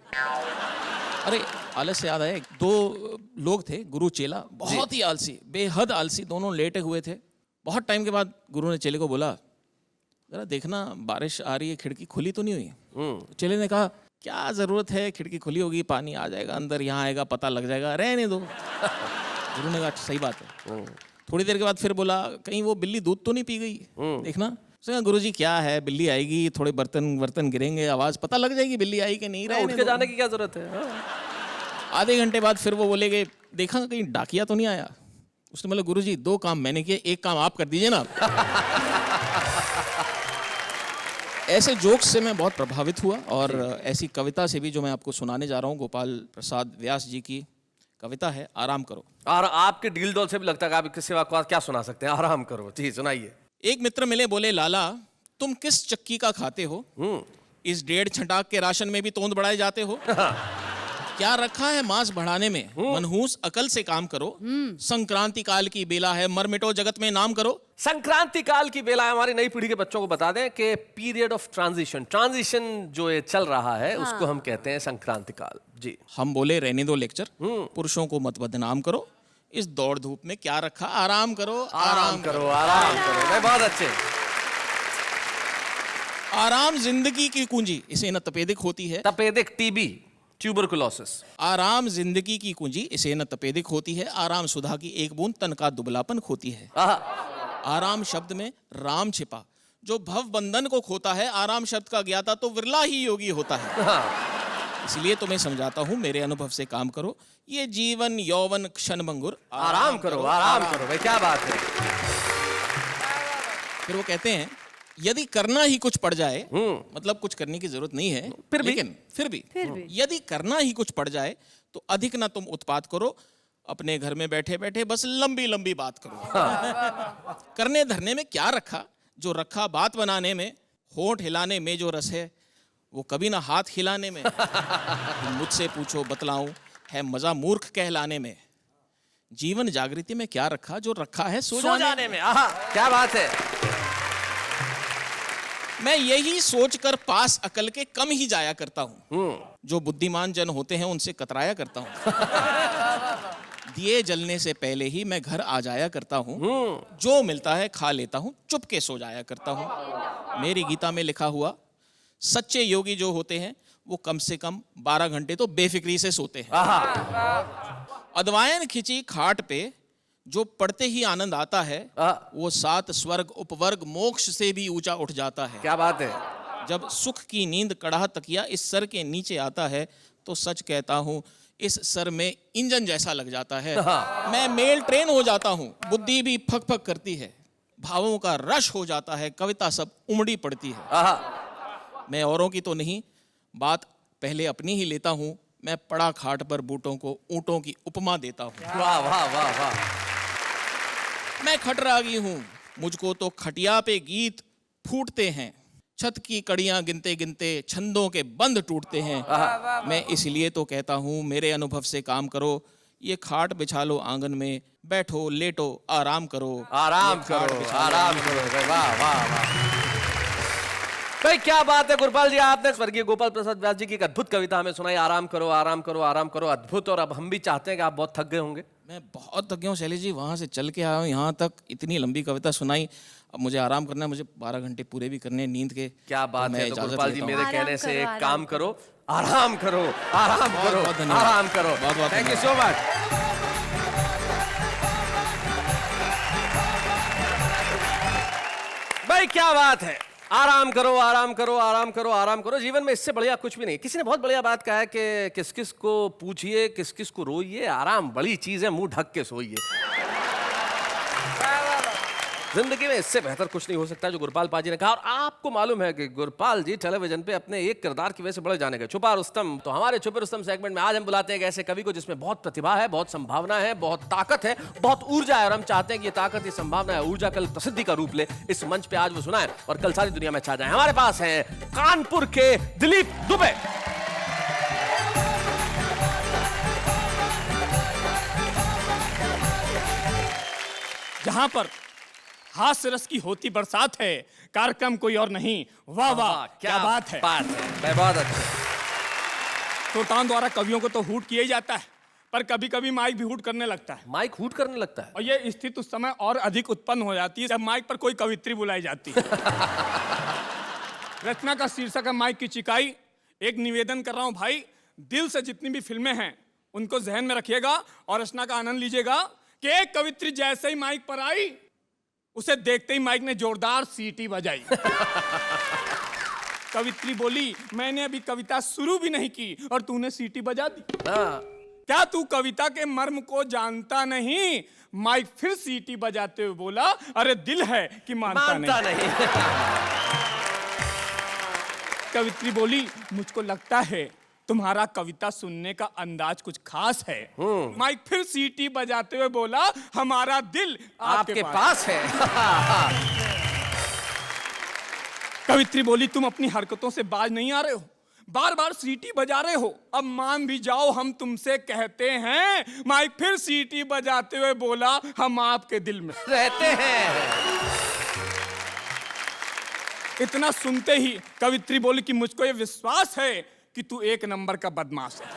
अरे आलस से याद आया, 2 लोग थे, गुरु चेला, बहुत ही आलसी, बेहद आलसी, दोनों लेटे हुए थे। बहुत टाइम के बाद गुरु ने चेले को बोला, जरा देखना बारिश आ रही है, खिड़की खुली तो नहीं हुई। चेले ने कहा, क्या जरूरत है, खिड़की खुली होगी, पानी आ जाएगा अंदर, यहाँ आएगा पता लग जाएगा, रहने दो। गुरु ने कहा सही बात है। थोड़ी देर के बाद फिर बोला, कहीं वो बिल्ली दूध तो नहीं पी गई, देखना। गुरु जी क्या है, बिल्ली आएगी, थोड़े बर्तन गिरेंगे, आवाज पता लग जाएगी बिल्ली आई कि नहीं, उठ के जाने की क्या जरूरत है। आधे घंटे बाद फिर वो बोले कि देखा कहीं डाकिया तो नहीं आया। उसने बोला, गुरु जी 2 काम मैंने किए, 1 काम आप कर दीजिए ना। ऐसे जोक्स से मैं बहुत प्रभावित हुआ और ऐसी कविता से भी जो मैं आपको सुनाने जा रहा हूँ, गोपाल प्रसाद व्यास जी की कविता है आराम करो। और आपके डील डॉल से भी लगता है कि आप इसके सिवा क्या सुना सकते हैं। आराम करो, जी सुनाइए। एक मित्र मिले, बोले, लाला तुम किस चक्की का खाते हो, इस 1.5 छटाक के राशन में भी तोंद बढ़ाए जाते हो। क्या रखा है मांस बढ़ाने में, मनहूस अकल से काम करो। संक्रांति काल की बेला है, मर मिटो जगत में नाम करो। संक्रांति काल की बेला है, हमारी नई पीढ़ी के बच्चों को बता दें कि पीरियड ऑफ ट्रांजिशन जो ये चल रहा है, उसको हम कहते हैं संक्रांति काल। जी हम बोले, रहने दो लेक्चर, पुरुषों को मत बदनाम करो, इस दौड़ धूप में क्या रखा, आराम करो, आराम करो, आराम करो। मैं बहुत अच्छे। आराम जिंदगी की कुंजी, इसे न तपेदिक होती है। तपेदिक, टीबी, ट्यूबरकुलोसिस। आराम जिंदगी की कुंजी, इसे न तपेदिक होती है। आराम सुधा की एक बूंद, तन का दुबलापन खोती है। आराम शब्द में राम छिपा, जो भव बंधन को खोता है। आराम शब्द का ज्ञाता तो विरला ही योगी होता है। इसलिए तुम्हें समझाता हूँ, मेरे अनुभव से काम करो, ये जीवन यौवन क्षण भंगुर। आराम करो, आराम करो। भाई क्या बात है। फिर वो कहते हैं, यदि करना ही कुछ पड़ जाए, मतलब कुछ करने की जरूरत नहीं है, लेकिन फिर भी यदि करना ही कुछ पड़ जाए तो अधिक ना तुम उत्पात करो, अपने घर में बैठे बैठे बस लंबी लंबी बात करो। करने धरने में क्या रखा, जो रखा बात बनाने में। होंठ हिलाने में जो रस है, वो कभी ना हाथ हिलाने में। मुझसे पूछो बतलाऊं, है मजा मूर्ख कहलाने में। जीवन जागृति में क्या रखा, जो रखा है सो जाने में। क्या बात है। मैं यही सोचकर पास अकल के कम ही जाया करता हूँ। जो बुद्धिमान जन होते हैं उनसे कतराया करता हूँ। दिए जलने से पहले ही मैं घर आ जाया करता हूँ। जो मिलता है खा लेता हूँ, चुप के सो जाया करता हूँ। मेरी गीता में लिखा हुआ, सच्चे योगी जो होते हैं वो कम से कम 12 घंटे तो बेफिक्री से सोते हैं। अदवायन खिंची खाट पे जो पढ़ते ही आनंद आता है, वो 7 स्वर्ग उपवर्ग मोक्ष से भी ऊंचा उठ जाता है। क्या बात है। जब सुख की नींद कड़ाह तकिया इस सर के नीचे आता है, तो सच कहता हूँ इस सर में इंजन जैसा लग जाता है। मैं मेल ट्रेन हो जाता हूँ, बुद्धि भी फक फक करती है, भावों का रश हो जाता है, कविता सब उमड़ी पड़ती है। मैं औरों की तो नहीं, बात पहले अपनी ही लेता हूँ। मैं पड़ा खाट पर बूटों को ऊंटों की उपमा देता हूँ। वाह वाह वाह वाह। मैं खटरागी हूँ, मुझको तो खटिया पे गीत फूटते हैं। छत की कड़ियां गिनते गिनते छंदों के बंद टूटते हैं। मैं इसलिए तो कहता हूँ, मेरे अनुभव से काम करो। ये खाट बिछा लो आंगन में, बैठो लेटो आराम करो। आराम करो, आराम करो। वाह वाह वाह। भाई क्या बात है गुरपाल जी, आपने स्वर्गीय गोपाल प्रसाद व्यास जी की एक अद्भुत कविता हमें सुनाई। आराम करो, आराम करो, आराम करो। अद्भुत। और अब हम भी चाहते हैं कि आप बहुत थक गए होंगे। मैं बहुत थक गया हूँ शैलेश जी, वहाँ से चल के आया हूँ यहाँ तक, इतनी लंबी कविता सुनाई। अब मुझे आराम करना है, मुझे 12 घंटे पूरे भी करने नींद के। क्या बात है। तो गुरपाल जी मेरे कहने से एक काम करो, आराम करो, आराम करो, आराम करो। Thank you so much. भाई क्या बात है। आराम करो, आराम करो, आराम करो, आराम करो। जीवन में इससे बढ़िया कुछ भी नहीं। किसी ने बहुत बढ़िया बात कहा है कि किस किस को पूछिए, किस किस को रोइए, आराम बड़ी चीज है, मुंह ढक के सोइए। जिंदगी में इससे बेहतर कुछ नहीं हो सकता जो गुरपाल पाजी ने कहा। और आपको मालूम है कि गुरपाल जी टेलीविजन पे अपने एक किरदार की वजह से बड़े जाने गए, छुपा रुस्तम। तो हमारे छुपे रुस्तम सेगमेंट में आज हम बुलाते हैं एक ऐसे कवि को जिसमें बहुत प्रतिभा है, बहुत संभावना है, बहुत ताकत है, बहुत ऊर्जा है। और हम चाहते हैं कि ये ताकत, ये संभावना है, ऊर्जा कल प्रसिद्धि का रूप ले। इस मंच पे आज वो सुनाए और कल सारी दुनिया में छा जाए। हमारे पास हैं कानपुर के दिलीप दुबे। जहां पर हास्य रस की होती बरसात है, कार्यक्रम कोई और नहीं। वाह वाह, क्या बात है। बहुत अच्छा। श्रोताओं द्वारा कवियों को तो हूट किया ही जाता है, पर कभी कभी माइक भी हूट करने लगता है। माइक हूट करने लगता है? और ये स्थिति उस समय और अधिक उत्पन्न हो जाती है जब माइक पर कोई कवित्री बुलाई जाती है। रचना का शीर्षक है माइक की चिकाई। एक निवेदन कर रहा हूं भाई, दिल से जितनी भी फिल्में हैं उनको जहन में रखिएगा और रचना का आनंद लीजिएगा कि एक कवित्री जैसे ही माइक पर आई, उसे देखते ही माइक ने जोरदार सीटी बजाई। कवित्री बोली, मैंने अभी कविता शुरू भी नहीं की और तूने सीटी बजा दी। क्या तू कविता के मर्म को जानता नहीं? माइक फिर सीटी बजाते हुए बोला, अरे दिल है कि मानता नहीं। कवित्री बोली, मुझको लगता है तुम्हारा कविता सुनने का अंदाज कुछ खास है। माइक फिर सीटी बजाते हुए बोला, हमारा दिल आपके पास है। कवित्री बोली, तुम अपनी हरकतों से बाज नहीं आ रहे हो, बार बार सीटी बजा रहे हो, अब मान भी जाओ हम तुमसे कहते हैं। माइक फिर सीटी बजाते हुए बोला, हम आपके दिल में रहते हैं। इतना सुनते ही कवित्री बोली कि मुझको ये विश्वास है कि तू एक नंबर का बदमाश है।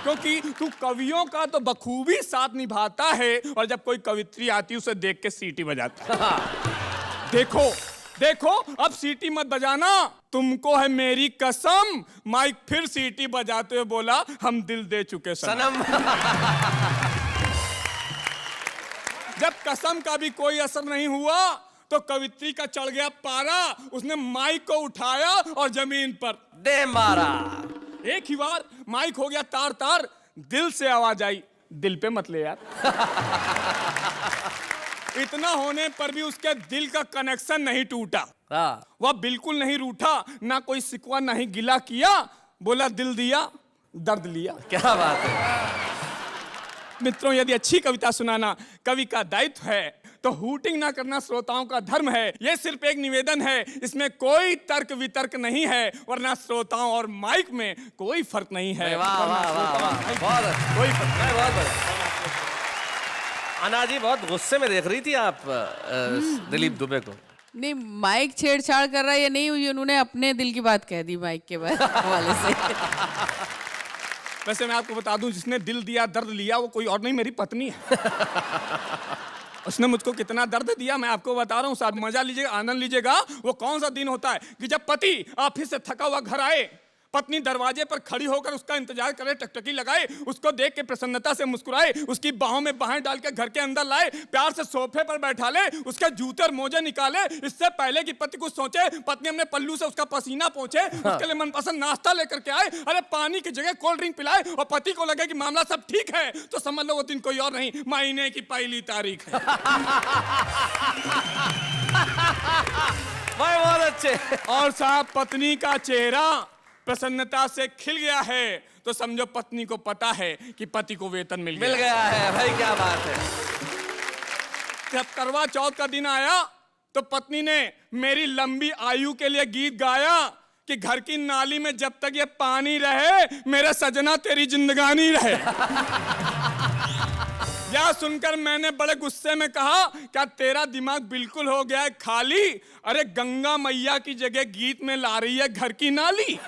क्योंकि तू कवियों का तो बखूबी साथ निभाता है और जब कोई कवित्री आती उसे देख के सीटी बजाता है। देखो देखो, अब सीटी मत बजाना, तुमको है मेरी कसम। माइक फिर सीटी बजाते हुए बोला, हम दिल दे चुके सनम। जब कसम का भी कोई असर नहीं हुआ तो कवित्री का चढ़ गया पारा। उसने माइक को उठाया और जमीन पर दे मारा। एक ही बार माइक हो गया तार तार। दिल से आवाज आई, दिल पे मत ले यार। इतना होने पर भी उसके दिल का कनेक्शन नहीं टूटा। वह बिल्कुल नहीं रूठा, ना कोई सिकवा नहीं गिला किया। बोला, दिल दिया दर्द लिया। क्या बात है। मित्रों, यदि अच्छी कविता सुनाना कवि का दायित्व है तो हूटिंग ना करना श्रोताओं का धर्म है। यह सिर्फ एक निवेदन है, इसमें कोई तर्क वितर्क नहीं है, वरना श्रोताओं और माइक में कोई फर्क नहीं है। वाह वाह वाह, बहुत कोई फर्क नहीं। बहुत बढ़िया। अना जी, बहुत गुस्से में देख रही थी आप दिलीप दुबे को। नहीं, माइक छेड़छाड़ कर रहा है या नहीं, उन्होंने अपने दिल की बात कह दी माइक के हवाले से। वैसे मैं आपको बता दूं, जिसने दिल दिया दर्द लिया वो कोई और नहीं, मेरी पत्नी है। उसने मुझको कितना दर्द दिया मैं आपको बता रहा हूँ। साथ मजा लीजिएगा, आनंद लीजिएगा। वो कौन सा दिन होता है कि जब पति ऑफिस से थका हुआ घर आए, पत्नी दरवाजे पर खड़ी होकर उसका इंतजार करे, टकटकी लगाए, उसको देख के प्रसन्नता से मुस्कुराए, उसकी बाहों में बाहें डाल के घर के अंदर लाए, प्यार से सोफे पर बैठा ले, उसके जूते और मोजे निकाले। इससे पहले कि पति कुछ सोचे, पत्नी अपने पल्लू से उसका पसीना पोंछे, उसके लिए मनपसंद नाश्ता लेकर के आए, अरे पानी की जगह कोल्ड ड्रिंक पिलाए, और पति को लगे कि मामला सब ठीक है तो समझ लो वो दिन कोई और नहीं, महीने की पहली तारीख है। भाई बहुत अच्छे। और साहब, पत्नी का चेहरा प्रसन्नता से खिल गया है तो समझो पत्नी को पता है कि पति को वेतन मिल गया है। भाई क्या बात है। जब करवा चौथ का दिन आया तो पत्नी ने मेरी लंबी आयु के लिए गीत गाया कि घर की नाली में जब तक ये पानी रहे, मेरे सजना तेरी जिंदगानी रहे। यह सुनकर मैंने बड़े गुस्से में कहा, क्या तेरा दिमाग बिल्कुल हो गया है खाली? अरे गंगा मैया की जगह गीत में ला रही है घर की नाली।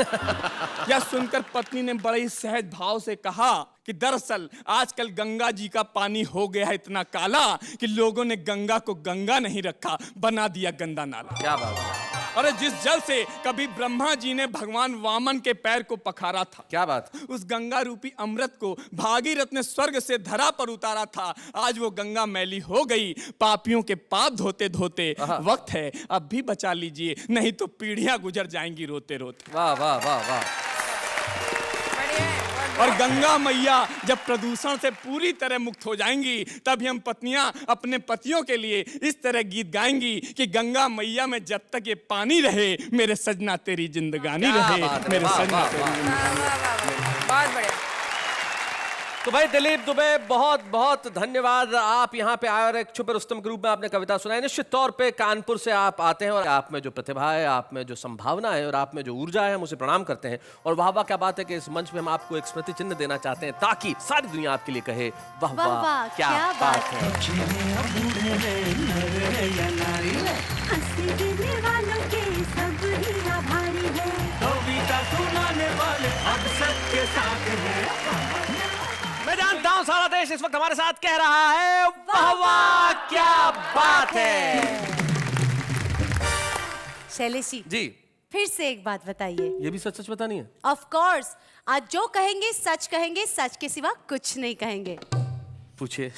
यह सुनकर पत्नी ने बड़े ही सहज भाव से कहा कि दरअसल आजकल गंगा जी का पानी हो गया है इतना काला कि लोगों ने गंगा को गंगा नहीं रखा, बना दिया गंदा नाला। क्या बात है। अरे जिस जल से कभी ब्रह्मा जी ने भगवान वामन के पैर को पखारा था, क्या बात, उस गंगा रूपी अमृत को भागीरथ ने स्वर्ग से धरा पर उतारा था। आज वो गंगा मैली हो गई, पापियों के पाप धोते धोते वक्त है अब भी बचा लीजिए, नहीं तो पीढ़ियां गुजर जाएंगी रोते रोते। वाह वाह वाह वाह। और गंगा मैया जब प्रदूषण से पूरी तरह मुक्त हो जाएंगी, तभी हम पत्नियां अपने पतियों के लिए इस तरह गीत गाएंगी कि गंगा मैया में जब तक ये पानी रहे, मेरे सजना तेरी जिंदगानी रहे, मेरे सजना बहुत बढ़िया। तो भाई दिलीप दुबे, बहुत बहुत धन्यवाद। आप यहाँ पे आए और एक छुपे रुस्तम के रूप में आपने कविता सुनाई। निश्चित तौर पे कानपुर से आप आते हैं और आप में जो प्रतिभा है, आप में जो संभावना है और आप में जो ऊर्जा है, हम उसे प्रणाम करते हैं। और वाह वाह क्या बात है कि इस मंच पे हम आपको एक स्मृति चिन्ह देना चाहते हैं, ताकि सारी दुनिया आपके लिए कहे वाह वाह क्या बात है। कविता सुनाने वाले अब सबके साथ हैं। मैं जानता हूं सारा देश इस वक्त हमारे साथ कह रहा है वाह वाह क्या बात है। शैलेश जी, फिर से एक बात बताइए। ये भी सच सच बतानी है? ऑफ कोर्स, आज जो कहेंगे, सच के सिवा कुछ नहीं कहेंगे। पूछिए।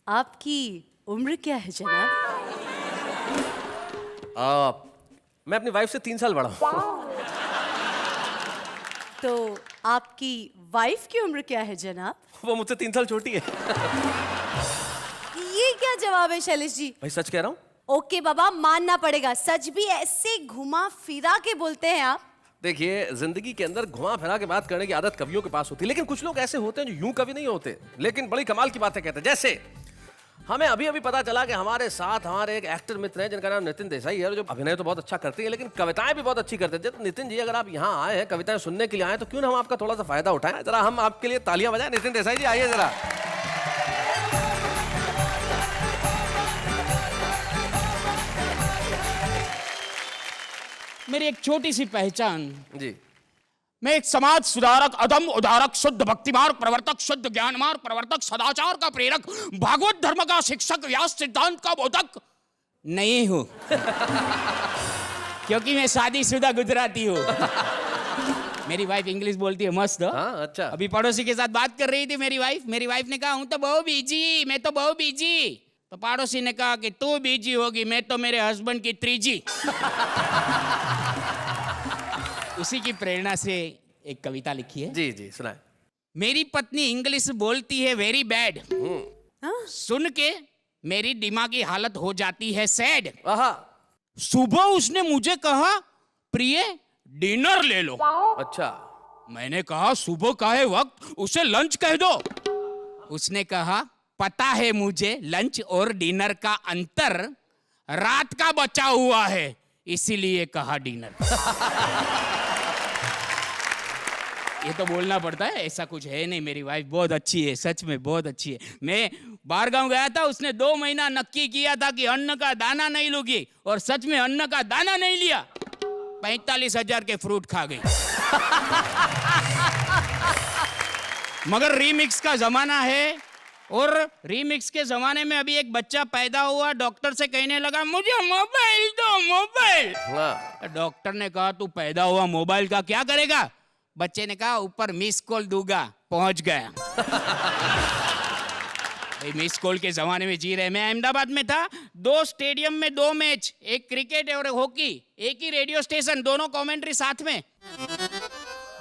आपकी उम्र क्या है जनाब? मैं अपनी वाइफ से 3 साल बड़ा हूं। तो आपकी वाइफ की उम्र क्या है जनाब? वो मुझसे 3 साल छोटी है। ये क्या जवाब है शैलेश जी? भाई सच कह रहा हूँ। ओके बाबा, मानना पड़ेगा, सच भी ऐसे घुमा फिरा के बोलते हैं आप। देखिए, जिंदगी के अंदर घुमा फिरा के बात करने की आदत कवियों के पास होती है, लेकिन कुछ लोग ऐसे होते हैं जो यूं कवि नहीं होते, लेकिन बड़ी कमाल की बातें कहते हैं। जैसे हमें अभी अभी पता चला कि हमारे साथ हमारे एक एक्टर मित्र हैं जिनका नाम नितिन देसाई है, जो अभिनय तो बहुत अच्छा करते हैं लेकिन कविताएं भी बहुत अच्छी करते हैं। तो नितिन जी, अगर आप यहाँ आए हैं कविताएं सुनने के लिए आए, तो क्यों ना हम आपका थोड़ा सा फायदा उठाएं। जरा हम आपके लिए तालियां बजाएं। नितिन देसाई जी आइए जरा। मेरी एक छोटी सी पहचान जी। मैं एक समाज सुधारक, अदम उदारक, शुद्ध भक्तिमार्ग प्रवर्तक, शुद्ध ज्ञान मार्ग प्रवर्तक, सदाचार का प्रेरक, भागवत धर्म का शिक्षक, व्यास सिद्धांत का बोधक नहीं हूं। क्योंकि मैं शादीशुदा गुजराती हूँ। मेरी वाइफ इंग्लिश बोलती है मस्त। अच्छा। अभी पड़ोसी के साथ बात कर रही थी मेरी वाइफ ने कहा हूं तो बहुत बिजी, मैं तो बहुत बिजी। तो पड़ोसी ने कहा कि तू बिजी होगी, मैं तो मेरे हस्बैंड की 3G। उसी की प्रेरणा से एक कविता लिखी है। जी जी, सुनाए। मेरी पत्नी इंग्लिश बोलती है वेरी बैड, सुन के मेरी दिमागी हालत हो जाती है सैड। सुबह उसने मुझे कहा प्रिय डिनर ले लो। अच्छा। मैंने कहा सुबह का है वक्त, उसे लंच कह दो। उसने कहा पता है मुझे लंच और डिनर का अंतर रात का बचा हुआ है, इसीलिए कहा डिनर। ये तो बोलना पड़ता है, ऐसा कुछ है नहीं। मेरी वाइफ बहुत अच्छी है, सच में बहुत अच्छी है। मैं बाहर गांव गया था, उसने 2 महीना नक्की किया था कि अन्न का दाना नहीं लूंगी, और सच में अन्न का दाना नहीं लिया, 45,000 के फ्रूट खा गई। मगर रीमिक्स का जमाना है, और रीमिक्स के जमाने में अभी एक बच्चा पैदा हुआ, डॉक्टर से कहने लगा मुझे मोबाइल दो, मोबाइल। डॉक्टर ने कहा तू पैदा हुआ मोबाइल का क्या करेगा? बच्चे ने कहा ऊपर मिस कॉल दूंगा, पहुंच गया। मिस कॉल के जमाने में जी रहे। मैं अहमदाबाद में था, 2 स्टेडियम में 2 मैच, एक क्रिकेट और हॉकी, एक ही रेडियो स्टेशन, दोनों कमेंट्री साथ में।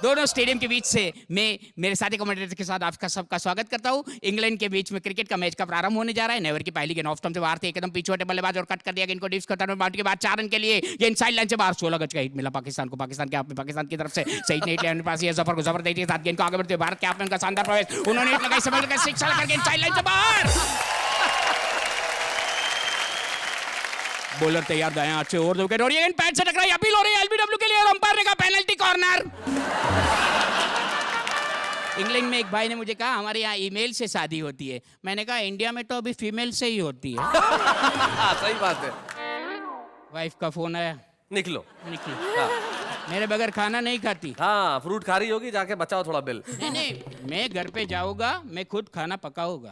दोनों स्टेडियम के बीच से मैं मेरे साथी कमेंटेटर के साथ आपका सबका स्वागत करता हूं। इंग्लैंड के बीच में क्रिकेट का मैच का प्रारंभ होने जा रहा है। नेवर की पहली गेंद ऑफ स्टंप से बाहर थी, एकदम पिछवाटे बल्लेबाज और कट कर दिया, इनको डिप्स करता बाउंड्री के बाद 4 रन के लिए गेंद साइड लाइन से बाहर। 16 गज का हिट मिला पाकिस्तान को। पाकिस्तान के आप में पाकिस्तान की तरफ से सईद ने हिट लिया, पास ये जफर को जबरदस्ती के साथ गेंद को आगे बढ़ते भारत के आप में उनका शानदार प्रवेश, उन्होंने हिट लगाई, समझ कर 6 कर गेंद साइड लाइन से बाहर। बॉलर तैयार, दाएं हाथ से और विकेट, और ये गेंद पैड से टकराई, अपील हो रही है एलबीडब्ल्यू के लिए, और अंपायर ने कहा पेनल्टी कॉर्नर। इंग्लैंड में एक भाई ने मुझे कहा हमारे यहाँ ईमेल से शादी होती है। मैंने कहा इंडिया में तो अभी फीमेल से ही होती है। सही बात है। वाइफ का फोन आया, निकलो। मेरे बगैर खाना नहीं खाती। हाँ, फ्रूट खा रही होगी, जाके बचाओ थोड़ा बिल। नहीं, मैं घर पे जाऊंगा, मैं खुद खाना पकाऊंगा।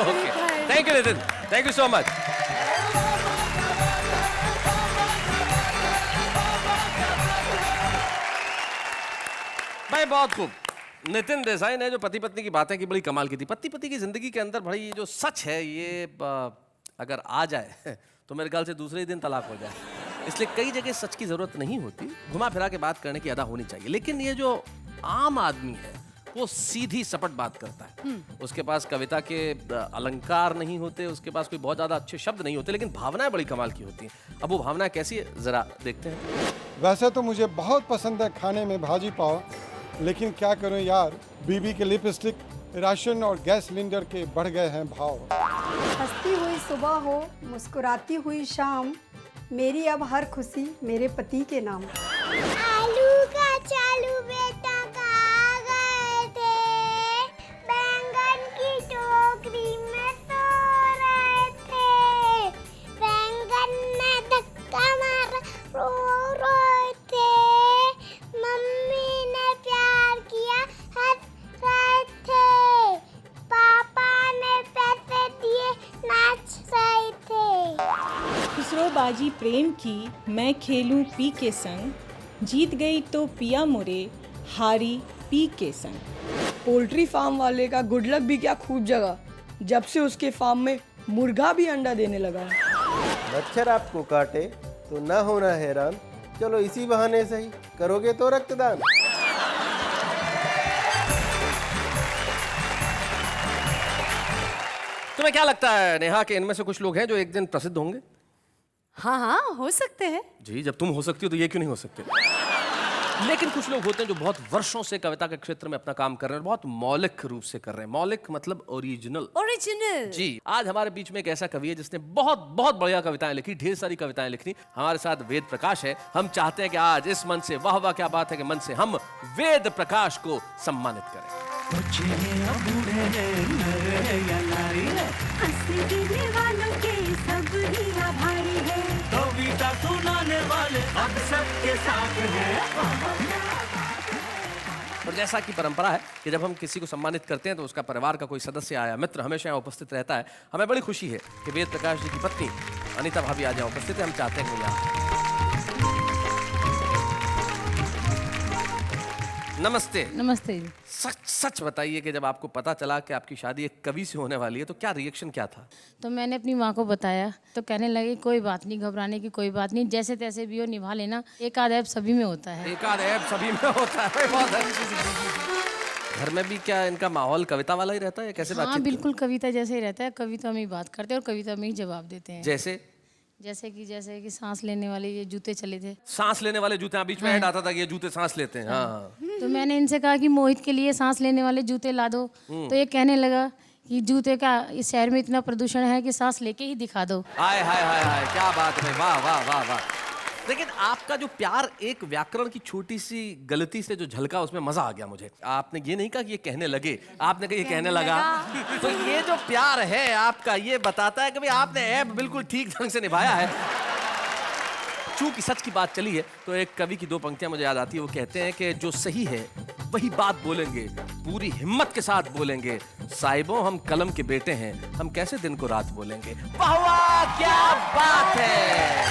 Okay, thank you Nitin, thank you so much. भाई बहुत खूब। नितिन देसाई ने जो पति पत्नी की बातें की, बड़ी कमाल की थी। पति पति की जिंदगी के अंदर भाई ये जो सच है, ये अगर आ जाए तो मेरे ख्याल से दूसरे ही दिन तलाक हो जाए। इसलिए कई जगह सच की जरूरत नहीं होती, घुमा फिरा के बात करने की अदा होनी चाहिए। लेकिन ये जो आम आदमी है वो सीधी सपट बात करता है। उसके पास कविता के अलंकार नहीं होते, उसके पास कोई बहुत ज्यादा अच्छे शब्द नहीं होते, लेकिन भावनाएं बड़ी कमाल की होती हैं। अब वो भावनाएं कैसी है जरा देखते हैं। वैसे तो मुझे बहुत पसंद है खाने में भाजी पाव, लेकिन क्या करूं यार, बीबी के लिपस्टिक, राशन और गैस सिलेंडर के बढ़ गए हैं भाव। हंसती हुई सुबह हो, मुस्कुराती हुई शाम, मेरी अब हर खुशी मेरे पति के नाम। आलू का चालू बेटा कहाँ गए थे? बैंगन की टोकरी में सो रहे थे। बैंगन ने धक्का मारा, रो रहे थे। मम्मी ने प्यार किया, हंस रहे थे। पापा ने पैसे दिए, नाच रहे थे। खुसरोबाजी प्रेम की मैं खेलूं पी के संग, जीत गई तो पिया मोरे, हारी पी के संग। पोल्ट्री फार्म वाले का गुड लक भी क्या खूब जगह, जब से उसके फार्म में मुर्गा भी अंडा देने लगा। मच्छर आपको काटे तो ना होना हैरान, चलो इसी बहाने सही करोगे तो रक्तदान। तुम्हें क्या लगता है नेहा कि इनमें से कुछ लोग हैं जो एक दिन प्रसिद्ध होंगे? हाँ हाँ, हो सकते हैं। जी, जब तुम हो सकती हो तो ये क्यों नहीं हो सकते? लेकिन कुछ लोग होते हैं जो बहुत वर्षों से कविता के क्षेत्र में अपना काम कर रहे हैं, बहुत मौलिक रूप से कर रहे हैं। मौलिक मतलब ओरिजिनल। ओरिजिनल। जी, आज हमारे बीच में एक ऐसा कवि है जिसने बहुत बहुत बढ़िया कविताएं लिखी, ढेर सारी कविताएं लिखी। हमारे साथ वेद प्रकाश है। हम चाहते हैं कि आज इस मन से, वाह वाह क्या बात है, कि मन से हम वेद प्रकाश को सम्मानित करें। कविता सुनाने वाले अब सबके साथ हैं। और जैसा कि परंपरा है कि जब हम किसी को सम्मानित करते हैं तो उसका परिवार का कोई सदस्य आया, मित्र हमेशा यहाँ उपस्थित रहता है। हमें बड़ी खुशी है कि वेद प्रकाश जी की पत्नी अनीता भाभी आज यहाँ उपस्थित है। हम चाहते हैं कि यहाँ नमस्ते। नमस्ते। सच सच बताइए कि जब आपको पता चला कि आपकी शादी एक कवि से होने वाली है तो क्या रिएक्शन क्या था? तो मैंने अपनी माँ को बताया तो कहने लगे कोई बात नहीं, घबराने की कोई बात नहीं, जैसे तैसे भी हो निभा लेना, एक आध ऐब सभी में होता है। एक आध ऐब सभी में होता है। बहुत अच्छी। घर में भी क्या इनका माहौल कविता वाला ही रहता है? कैसे बातचीत? हाँ बिल्कुल, कविता जैसे ही रहता है, कविता में ही बात करते हैं और कविता में ही जवाब देते हैं। जैसे कि सांस लेने वाले ये जूते चले थे। सांस लेने वाले जूते, बीच में ऐड आता था कि ये जूते सांस लेते हैं। हाँ। तो मैंने इनसे कहा कि मोहित के लिए सांस लेने वाले जूते ला दो, तो ये कहने लगा कि जूते का इस शहर में इतना प्रदूषण है कि सांस लेके ही दिखा दो। हाय हाय हाय हाय, क्या बात है, वाह वाह वाह वाह। लेकिन आपका जो प्यार एक व्याकरण की छोटी सी गलती से जो झलका, उसमें मजा आ गया मुझे। आपने ये नहीं कहा कि ये कहने लगे, आपने कहा ये कहने लगा। तो ये जो प्यार है आपका, ये बताता है कि भाई आपने ऐब बिल्कुल ठीक ढंग से निभाया है। चूंकि सच की बात चली है तो एक कवि की दो पंक्तियां मुझे याद आती है। वो कहते हैं कि जो सही है वही बात बोलेंगे, पूरी हिम्मत के साथ बोलेंगे। साहिबों हम कलम के बेटे हैं, हम कैसे दिन को रात बोलेंगे। वाह वाह क्या बात है।